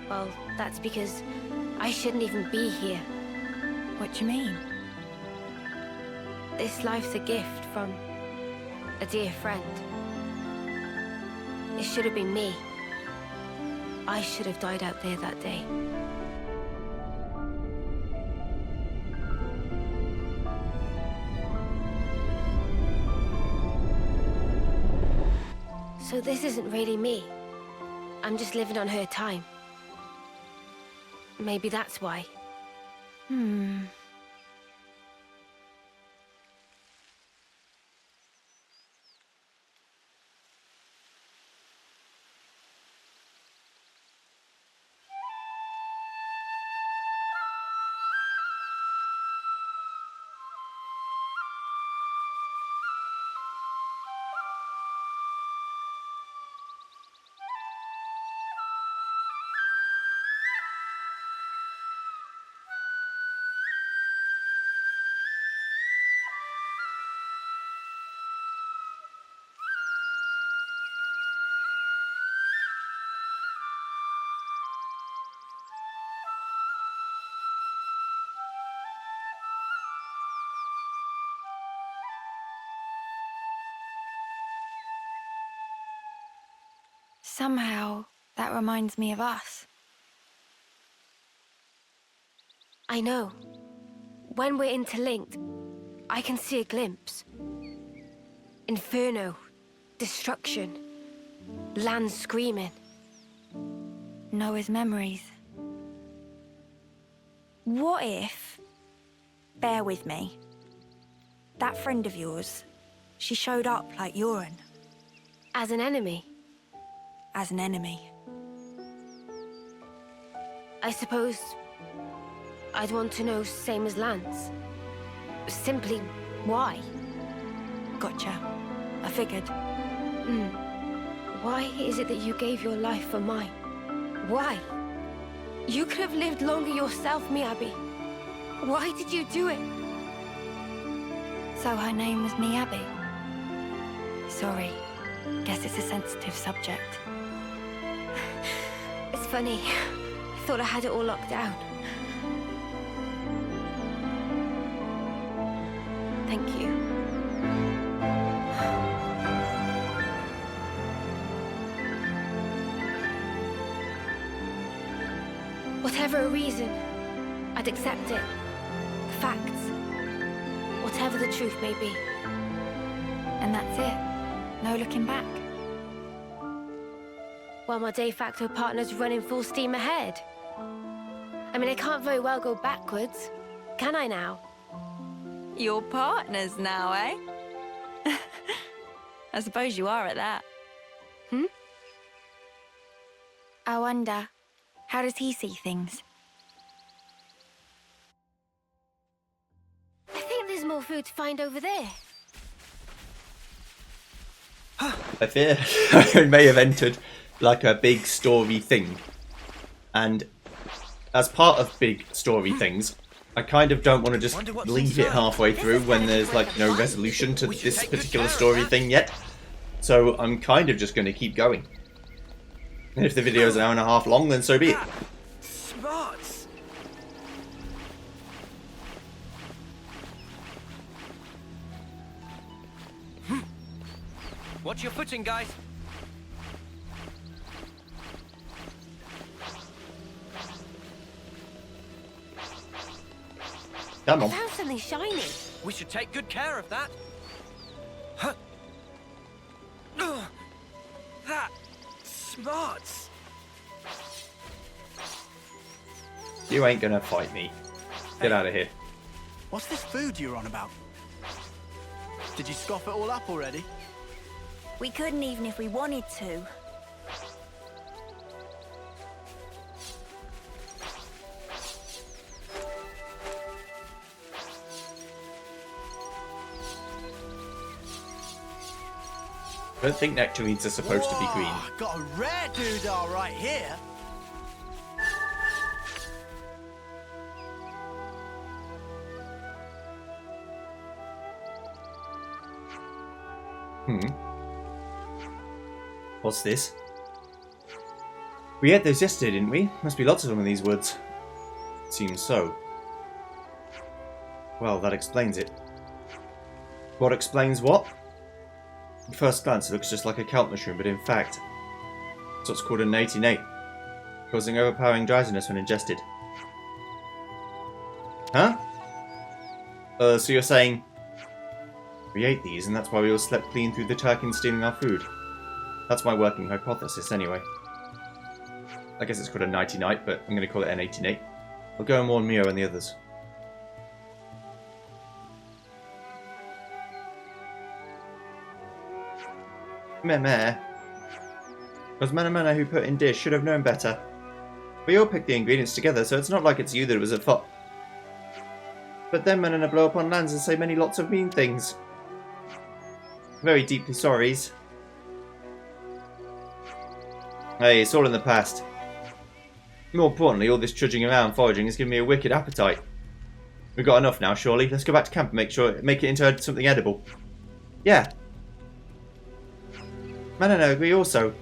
Speaker 7: well, that's because I shouldn't even be here.
Speaker 5: What do you mean?
Speaker 7: This life's a gift from a dear friend. It should have been me. I should have died out there that day. So this isn't really me. I'm just living on her time. Maybe that's why.
Speaker 5: Somehow, that reminds me of us.
Speaker 7: I know. When we're interlinked, I can see a glimpse. Inferno, destruction, land screaming.
Speaker 5: Noah's memories. What if... Bear with me. That friend of yours, she showed up like Yoren.
Speaker 7: As an enemy?
Speaker 5: As an enemy.
Speaker 7: I suppose I'd want to know, same as Lance. Simply, why?
Speaker 5: Gotcha. I figured.
Speaker 7: Why is it that you gave your life for mine? Why? You could have lived longer yourself, Miyabi. Why did you do it?
Speaker 5: So her name was Miyabi? Sorry. Guess it's a sensitive subject.
Speaker 7: It's funny. I thought I had it all locked down. Thank you. Whatever a reason, I'd accept it. Facts. Whatever the truth may be.
Speaker 5: And that's it? No looking back?
Speaker 7: Well, my de facto partner's running full steam ahead. I mean, I can't very well go backwards, can I now?
Speaker 5: Your partners now, eh? I suppose you are at that. I wonder, how does he see things?
Speaker 7: I think there's more food to find over there.
Speaker 1: I fear I may have entered like a big story thing. And as part of big story things, I kind of don't want to just leave it halfway through when there's like no resolution to this particular story thing yet. So I'm kind of just going to keep going. And if the video is an hour and a half long, then so be it.
Speaker 4: Smarts.
Speaker 2: Watch your footing, guys.
Speaker 1: Come
Speaker 7: I
Speaker 1: on.
Speaker 7: found something shiny.
Speaker 2: We should take good care of that. Huh. Ugh. That smarts.
Speaker 1: You ain't gonna fight me. Get out of here.
Speaker 6: What's this food you're on about? Did you scoff it all up already?
Speaker 8: We couldn't even if we wanted to.
Speaker 1: I don't think nectarines are supposed to be green.
Speaker 6: Whoa, got a rare doodah right here.
Speaker 1: What's this? We ate those yesterday, didn't we? Must be lots of them in these woods. Seems so. Well, that explains it. What explains what? At first glance, it looks just like a kelp mushroom, but in fact, it's what's called an 18-8, causing overpowering drowsiness when ingested. Huh? So you're saying we ate these, and that's why we all slept clean through the Turkins stealing our food? That's my working hypothesis, anyway. I guess it's called a nighty-night, but I'm going to call it an 18-8. I'll go and warn Mio and the others. Meh. It was Mana who put in dish, should have known better. We all picked the ingredients together, so it's not like it's you that was at fault. But then Mana blow up on lands and say many lots of mean things. Very deeply sorries. Hey, it's all in the past. More importantly, all this trudging around foraging has given me a wicked appetite. We've got enough now, surely. Let's go back to camp and make it into something edible. Yeah. Manana, agree also.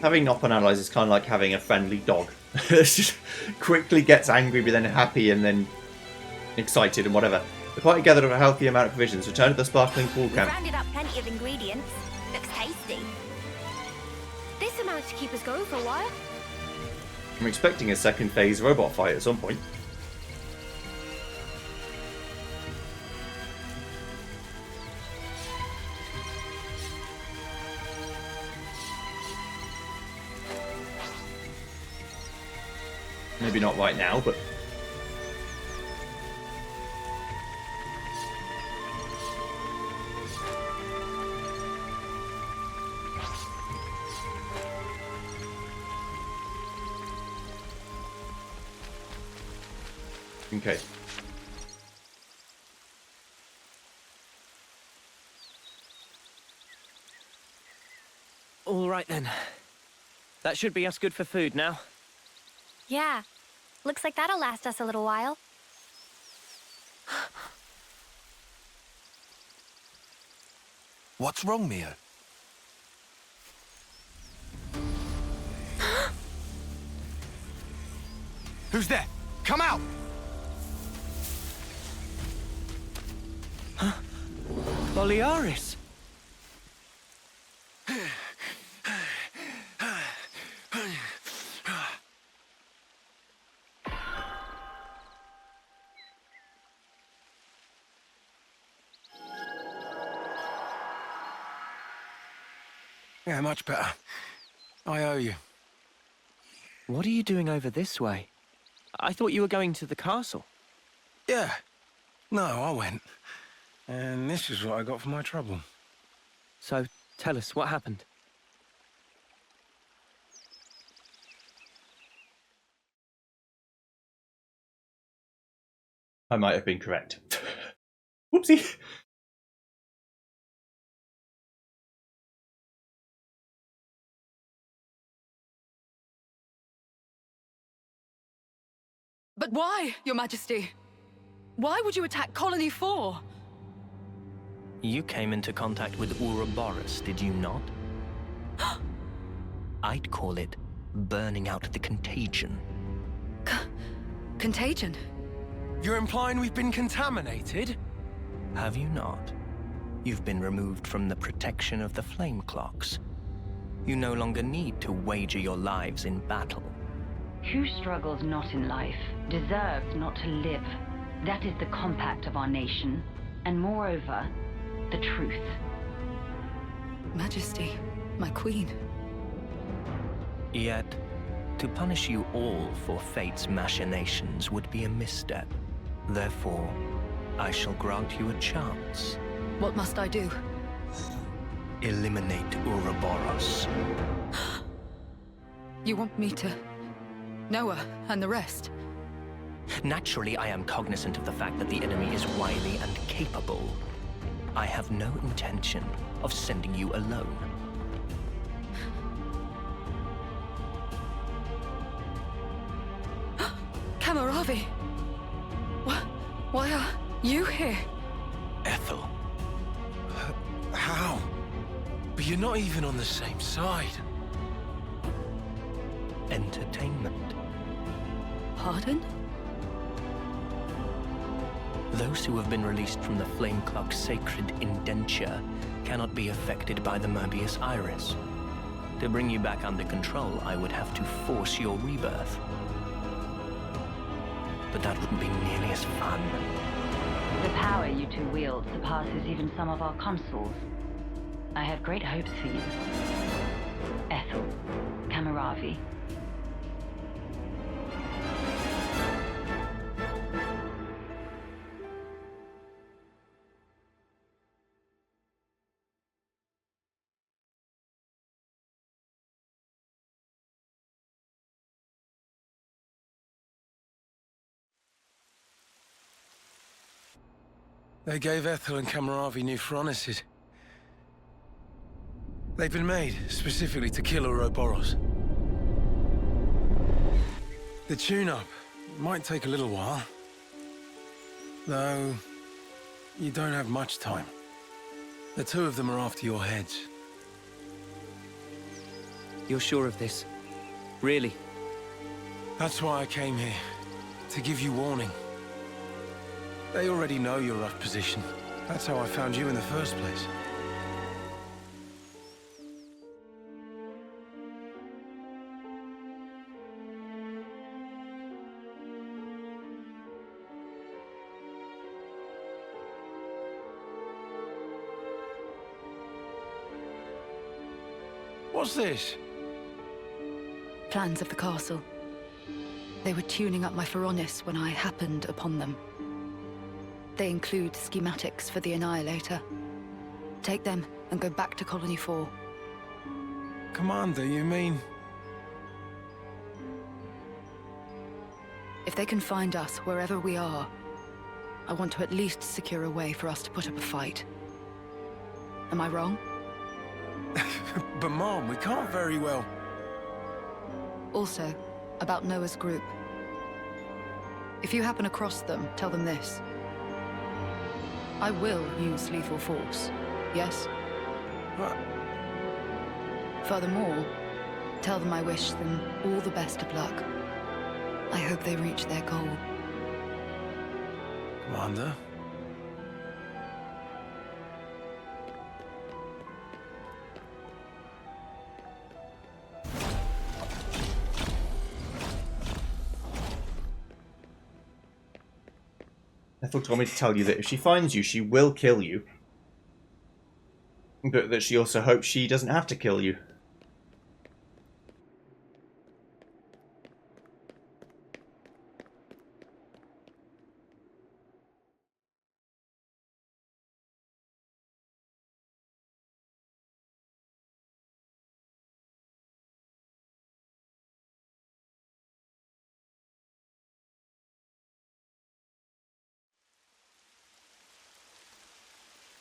Speaker 1: Having Nopon allies is kind of like having a friendly dog. It just quickly gets angry, but then happy, and then excited and whatever. The party gathered a healthy amount of provisions, returned to the sparkling pool
Speaker 8: We
Speaker 1: camp.
Speaker 8: rounded up plenty of ingredients. Looks tasty.
Speaker 7: This amount to keep us going for a while.
Speaker 1: I'm expecting a second phase robot fight at some point. Maybe not right now, but... Okay.
Speaker 2: All right then. That should be us good for food now.
Speaker 5: Yeah. Looks like that'll last us a little while.
Speaker 4: What's wrong, Mio?
Speaker 6: Who's there? Come out!
Speaker 2: Boliaris!
Speaker 4: Yeah, much better. I owe you.
Speaker 2: What are you doing over this way? I thought you were going to the castle.
Speaker 4: Yeah. No, I went. And this is what I got for my trouble.
Speaker 2: So, tell us, what happened?
Speaker 1: I might have been correct. Whoopsie!
Speaker 12: But why, Your Majesty? Why would you attack Colony 4?
Speaker 2: You came into contact with Ouroboros, did you not? I'd call it burning out the contagion.
Speaker 12: Contagion.
Speaker 13: You're implying we've been contaminated?
Speaker 2: Have you not? You've been removed from the protection of the flame clocks. You no longer need to wager your lives in battle.
Speaker 11: Who struggles not in life deserves not to live. That is the compact of our nation, and moreover, the truth.
Speaker 12: Majesty, my queen.
Speaker 2: Yet, to punish you all for fate's machinations would be a misstep. Therefore, I shall grant you a chance.
Speaker 12: What must I do?
Speaker 2: Eliminate Ouroboros.
Speaker 12: You want me to... Noah and the rest?
Speaker 2: Naturally, I am cognizant of the fact that the enemy is wily and capable. I have no intention of sending you alone.
Speaker 12: Kamaravi! Why are you here?
Speaker 13: Ethel. How? But you're not even on the same side.
Speaker 2: Entertainment.
Speaker 12: Pardon?
Speaker 2: Those who have been released from the Flame Clock's sacred indenture cannot be affected by the Mobius Iris. To bring you back under control, I would have to force your rebirth. But that wouldn't be nearly as fun.
Speaker 11: The power you two wield surpasses even some of our consuls. I have great hopes for you. Ethel, Kamaravi.
Speaker 13: They gave Ethel and Kamaravi new furnaces. They've been made specifically to kill Ouroboros. The tune-up might take a little while. Though, you don't have much time. The two of them are after your heads.
Speaker 14: You're sure of this? Really?
Speaker 13: That's why I came here. To give you warning. They already know your rough position. That's how I found you in the first place. What's this?
Speaker 12: Plans of the castle. They were tuning up my Feronis when I happened upon them. They include schematics for the Annihilator. Take them and go back to Colony 4.
Speaker 13: Commander, you mean?
Speaker 12: If they can find us wherever we are, I want to at least secure a way for us to put up a fight. Am I wrong?
Speaker 13: But Mom, we can't very well...
Speaker 12: Also, about Noah's group. If you happen across them, tell them this. I will use lethal force, yes?
Speaker 13: What?
Speaker 12: Furthermore, tell them I wish them all the best of luck. I hope they reach their goal.
Speaker 13: Commander?
Speaker 1: Ethel told me to tell you that if she finds you, she will kill you. But that she also hopes she doesn't have to kill you.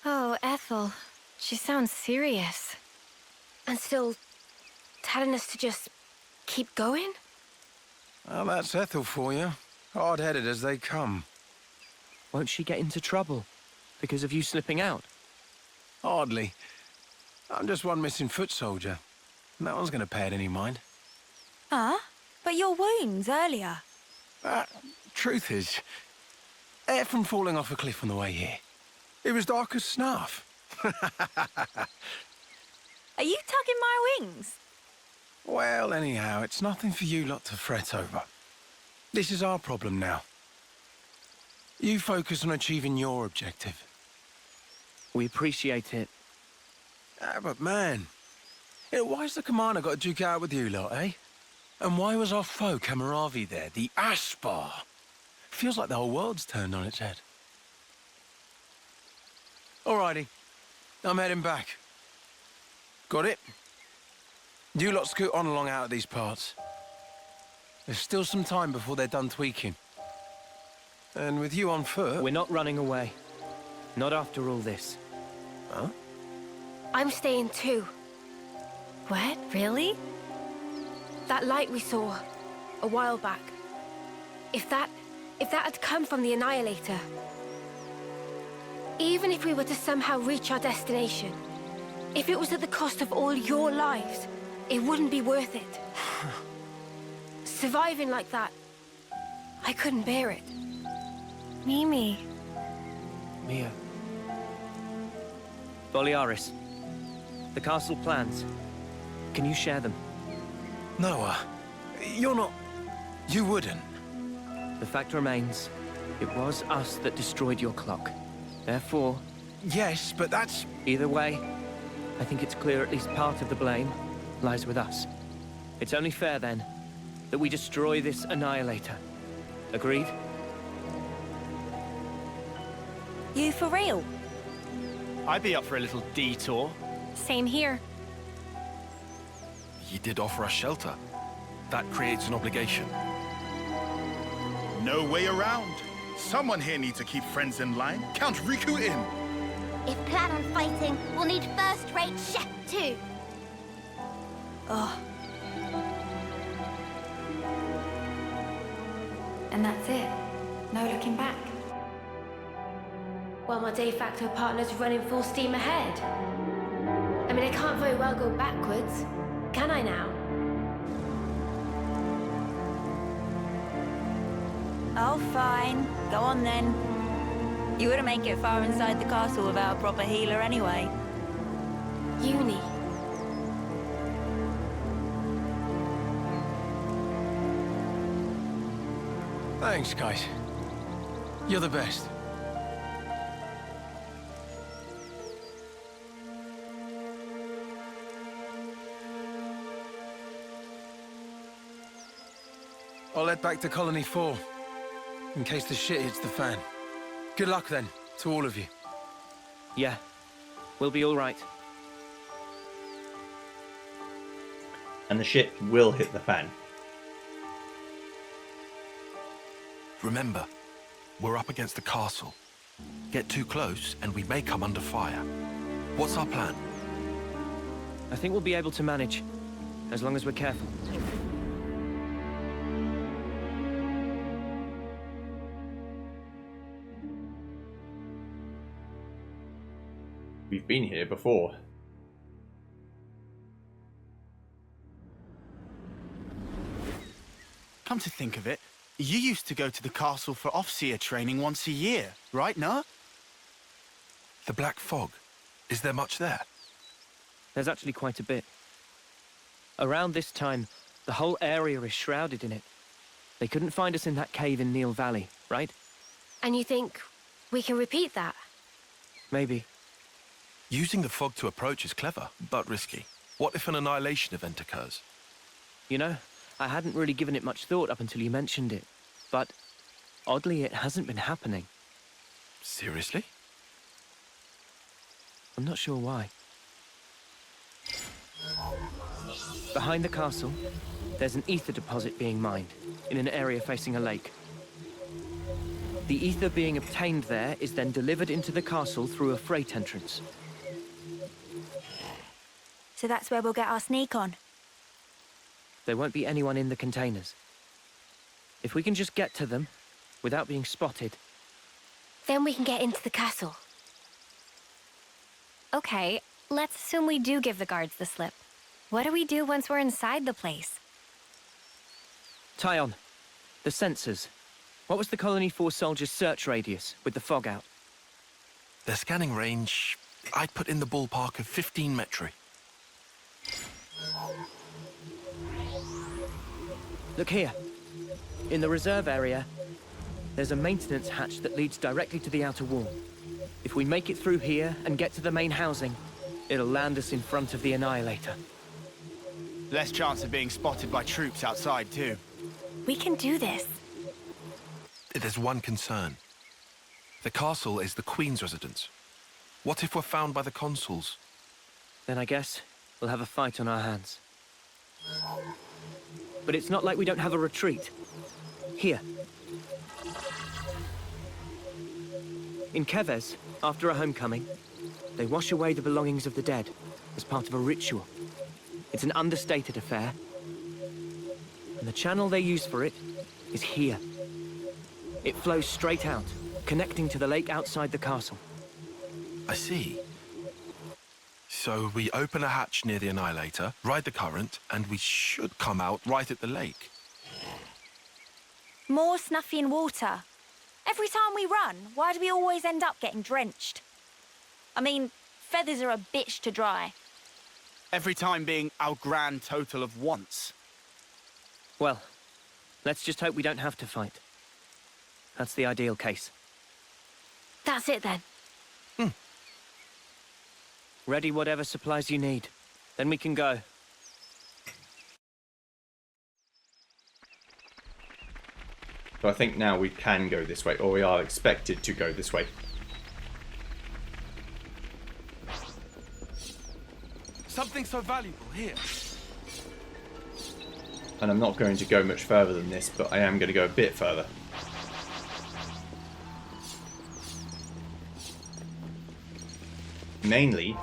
Speaker 5: Oh, Ethel. She sounds serious. And still telling us to just keep going?
Speaker 13: Well, that's Ethel for you. Hard-headed as they come.
Speaker 14: Won't she get into trouble because of you slipping out?
Speaker 13: Hardly. I'm just one missing foot soldier. No one's going to pay it any mind.
Speaker 5: But your wounds earlier.
Speaker 13: Truth is, air from falling off a cliff on the way here. It was dark as snuff.
Speaker 8: Are you tugging my wings?
Speaker 13: Well, anyhow, it's nothing for you lot to fret over. This is our problem now. You focus on achieving your objective.
Speaker 14: We appreciate it.
Speaker 13: But man, why's the commander got to duke it out with you lot, eh? And why was our foe Kamaravi there, the Aspar? Feels like the whole world's turned on its head. Alrighty, I'm heading back. Got it? You lot scoot on along out of these parts. There's still some time before they're done tweaking. And with you on foot...
Speaker 14: We're not running away. Not after all this.
Speaker 13: Huh?
Speaker 7: I'm staying too.
Speaker 5: What? Really?
Speaker 7: That light we saw a while back. If that had come from the Annihilator, even if we were to somehow reach our destination, if it was at the cost of all your lives, it wouldn't be worth it. Surviving like that, I couldn't bear it.
Speaker 5: Mimi.
Speaker 14: Mia. Boliaris. The castle plans. Can you share them?
Speaker 13: Noah, you're not... You wouldn't.
Speaker 14: The fact remains, it was us that destroyed your clock. Therefore...
Speaker 13: Yes, but that's...
Speaker 14: Either way, I think it's clear at least part of the blame lies with us. It's only fair, then, that we destroy this Annihilator. Agreed?
Speaker 8: You for real?
Speaker 6: I'd be up for a little detour.
Speaker 5: Same here.
Speaker 15: He did offer us shelter. That creates an obligation.
Speaker 9: No way around. Someone here needs to keep friends in line. Count Riku in.
Speaker 3: If plan on fighting, we'll need first-rate chef too.
Speaker 5: Oh. And that's it. No looking back.
Speaker 7: While my de facto partner's running full steam ahead. I mean, I can't very well go backwards, can I now?
Speaker 8: Oh, fine. Go on then. You wouldn't make it far inside the castle without a proper healer anyway.
Speaker 7: Uni.
Speaker 13: Thanks, guys. You're the best. I'll head back to Colony 4, in case the shit hits the fan. Good luck, then, to all of you.
Speaker 14: Yeah, we'll be all right.
Speaker 1: And the shit will hit the fan.
Speaker 15: Remember, we're up against the castle. Get too close and we may come under fire. What's our plan?
Speaker 14: I think we'll be able to manage, as long as we're careful.
Speaker 1: We've been here before.
Speaker 6: Come to think of it, you used to go to the castle for Offseer training once a year, right, no?
Speaker 15: The Black Fog. Is there much there?
Speaker 14: There's actually quite a bit. Around this time, the whole area is shrouded in it. They couldn't find us in that cave in Neil Valley, right?
Speaker 7: And you think we can repeat that?
Speaker 14: Maybe.
Speaker 15: Using the fog to approach is clever, but risky. What if an annihilation event occurs?
Speaker 14: You know, I hadn't really given it much thought up until you mentioned it. But, oddly, it hasn't been happening.
Speaker 15: Seriously?
Speaker 14: I'm not sure why. Behind the castle, there's an ether deposit being mined, in an area facing a lake. The ether being obtained there is then delivered into the castle through a freight entrance.
Speaker 8: So that's where we'll get our sneak on.
Speaker 14: There won't be anyone in the containers. If we can just get to them, without being spotted...
Speaker 7: Then we can get into the castle.
Speaker 5: Okay, let's assume we do give the guards the slip. What do we do once we're inside the place?
Speaker 14: Tyon, the sensors. What was the Colony Force soldiers' search radius with the fog out?
Speaker 15: Their scanning range, I'd put in the ballpark of 15 metri.
Speaker 14: Look here. In the reserve area, there's a maintenance hatch that leads directly to the outer wall. If we make it through here and get to the main housing, it'll land us in front of the Annihilator.
Speaker 6: Less chance of being spotted by troops outside, too.
Speaker 5: We can do this.
Speaker 15: There's one concern. The castle is the Queen's residence. What if we're found by the consuls?
Speaker 14: Then I guess we'll have a fight on our hands. But it's not like we don't have a retreat. Here. In Keves, after a homecoming, they wash away the belongings of the dead as part of a ritual. It's an understated affair. And the channel they use for it is here. It flows straight out, connecting to the lake outside the castle.
Speaker 15: I see. So we open a hatch near the Annihilator, ride the current, and we should come out right at the lake.
Speaker 5: More Snuffian water. Every time we run, why do we always end up getting drenched? I mean, feathers are a bitch to dry.
Speaker 6: Every time being our grand total of once.
Speaker 14: Well, let's just hope we don't have to fight. That's the ideal case.
Speaker 5: That's it then.
Speaker 14: Ready whatever supplies you need. Then we can go.
Speaker 1: So I think now we can go this way, or we are expected to go this way.
Speaker 13: Something so valuable here.
Speaker 1: And I'm not going to go much further than this, but I am going to go a bit further. Mainly...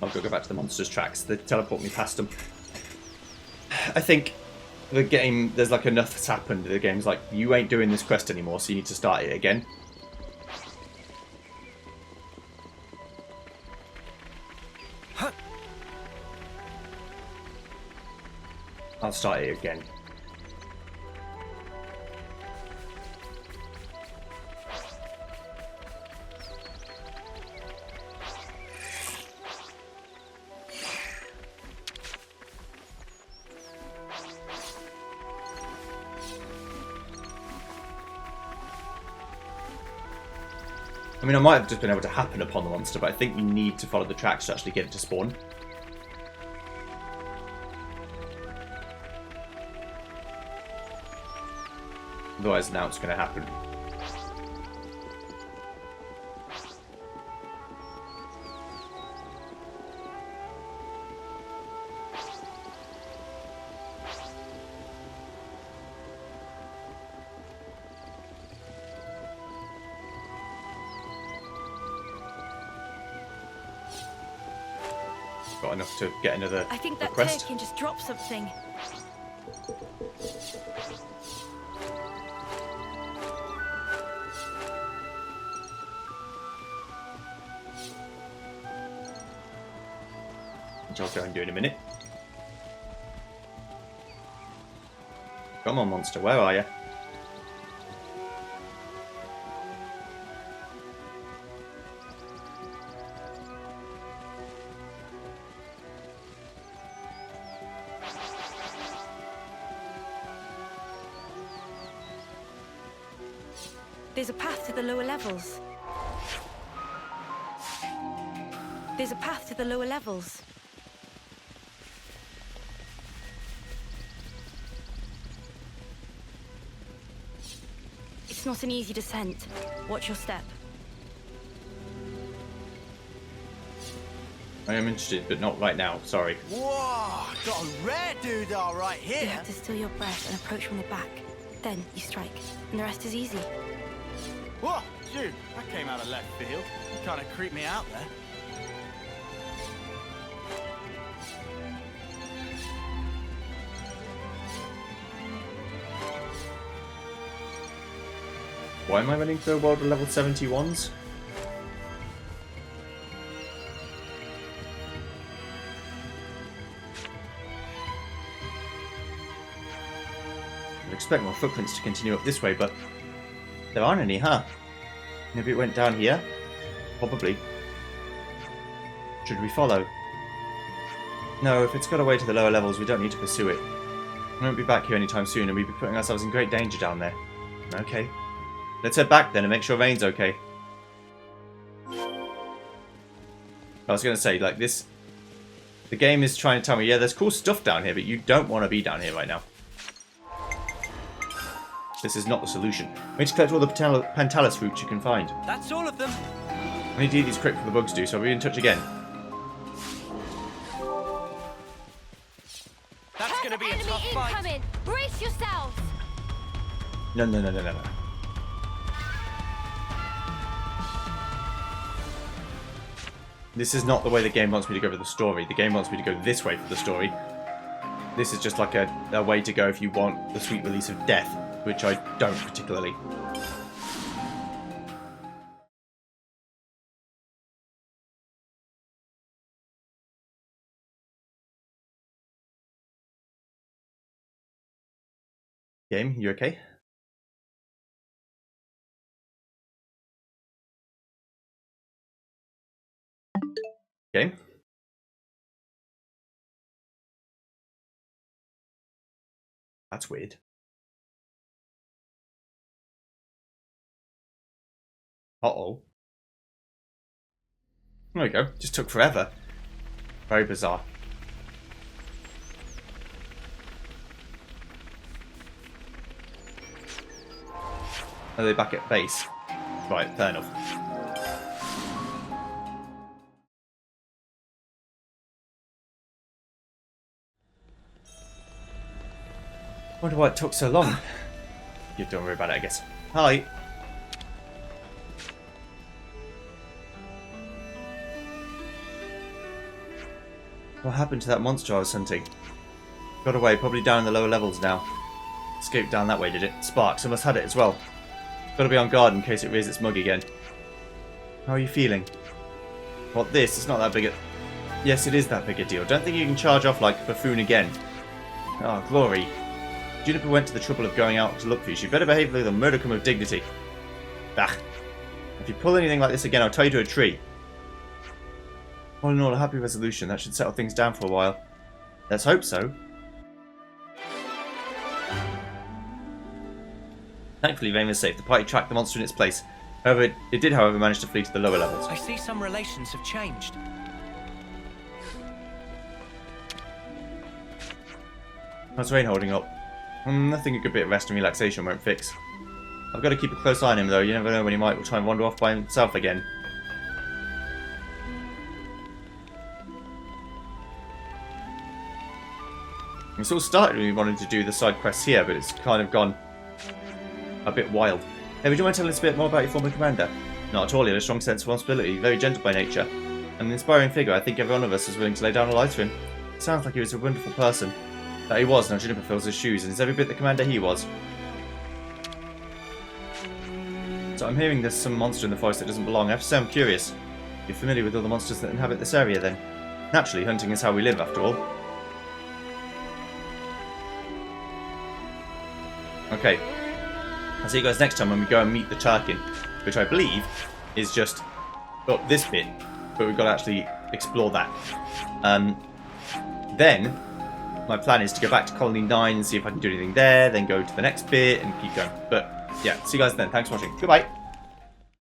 Speaker 1: I'll go back to the monsters' tracks. They teleport me past them. I think the game, there's like enough that's happened. The game's like, you ain't doing this quest anymore, so you need to start it again. I'll start it again. I mean, I might have just been able to happen upon the monster, but I think you need to follow the tracks to actually get it to spawn. Otherwise, now it's going to happen. Got enough to get another
Speaker 5: I think that
Speaker 1: request.
Speaker 5: turd can just drop something.
Speaker 1: Which I'll go and do in a minute. Come on, monster, where are you?
Speaker 5: There's a path to the lower levels. There's a path to the lower levels. It's not an easy descent. Watch your step.
Speaker 1: I am interested, but not right now, sorry.
Speaker 4: Whoa, got a rare doodah right here.
Speaker 5: You have to still your breath and approach from the back. Then you strike, and the rest is easy.
Speaker 6: Whoa, shoot, that came out of left field. You kind of creeped me out there.
Speaker 1: Why am I running through a world of level 71s? expect more footprints to continue up this way, but there aren't any, huh? Maybe it went down here? Probably. Should we follow? No, if it's got away to the lower levels, we don't need to pursue it. We won't be back here anytime soon, and we'd be putting ourselves in great danger down there. Okay. Let's head back then and make sure Vane's okay. I was going to say, like, this... The game is trying to tell me, yeah, there's cool stuff down here, but you don't want to be down here right now. This is not the solution. We need to collect all the Pantalus fruits you can find.
Speaker 14: That's all of them.
Speaker 1: I need to eat these quick before the bugs do, so I'll be in touch again.
Speaker 14: That's going to be a tough fight.
Speaker 3: Incoming! Brace yourselves!
Speaker 1: No. This is not the way the game wants me to go for the story. The game wants me to go this way for the story. This is just like a way to go if you want the sweet release of death, which I don't particularly. Game, you okay? Game? That's weird. Uh-oh. There we go. Just took forever. Very bizarre. Are they back at base? Right, fair enough. Wonder why it took so long. You don't worry about it, I guess. Hi. What happened to that monster I was hunting? Got away, probably down in the lower levels now. Escaped down that way, did it? Sparks, I must have had it as well. Gotta be on guard in case it rears its mug again. How are you feeling? What, this? It's not that big a... Yes, it is that big a deal. Don't think you can charge off like a buffoon again. Oh, glory. Juniper went to the trouble of going out to look for you. She'd better behave like a modicum of dignity. Bah. If you pull anything like this again, I'll tie you to a tree. All in all, a happy resolution. That should settle things down for a while. Let's hope so. Thankfully, Vane was safe. The party tracked the monster in its place. However, it did, however, manage to flee to the lower levels.
Speaker 14: I see some relations have changed.
Speaker 1: How's Rain holding up? Nothing a good bit of rest and relaxation won't fix. I've got to keep a close eye on him though. You never know when he might try and wander off by himself again. It's all started when we wanted to do the side quests here, but it's kind of gone a bit wild. Hey, would you mind telling us a bit more about your former commander? Not at all, he had a strong sense of responsibility, very gentle by nature. And an inspiring figure. I think every one of us was willing to lay down our lives for him. Sounds like he was a wonderful person. That he was, now Juniper fills his shoes, and is every bit the commander he was. So I'm hearing there's some monster in the forest that doesn't belong. I have to say I'm curious. You're familiar with all the monsters that inhabit this area then? Naturally, hunting is how we live after all. Okay. I'll see you guys next time when we go and meet the Turkin, which I believe is just up this bit, but we've got to actually explore that. Then my plan is to go back to Colony 9 and see if I can do anything there, then go to the next bit and keep going. But yeah, see you guys then. Thanks for watching. Goodbye.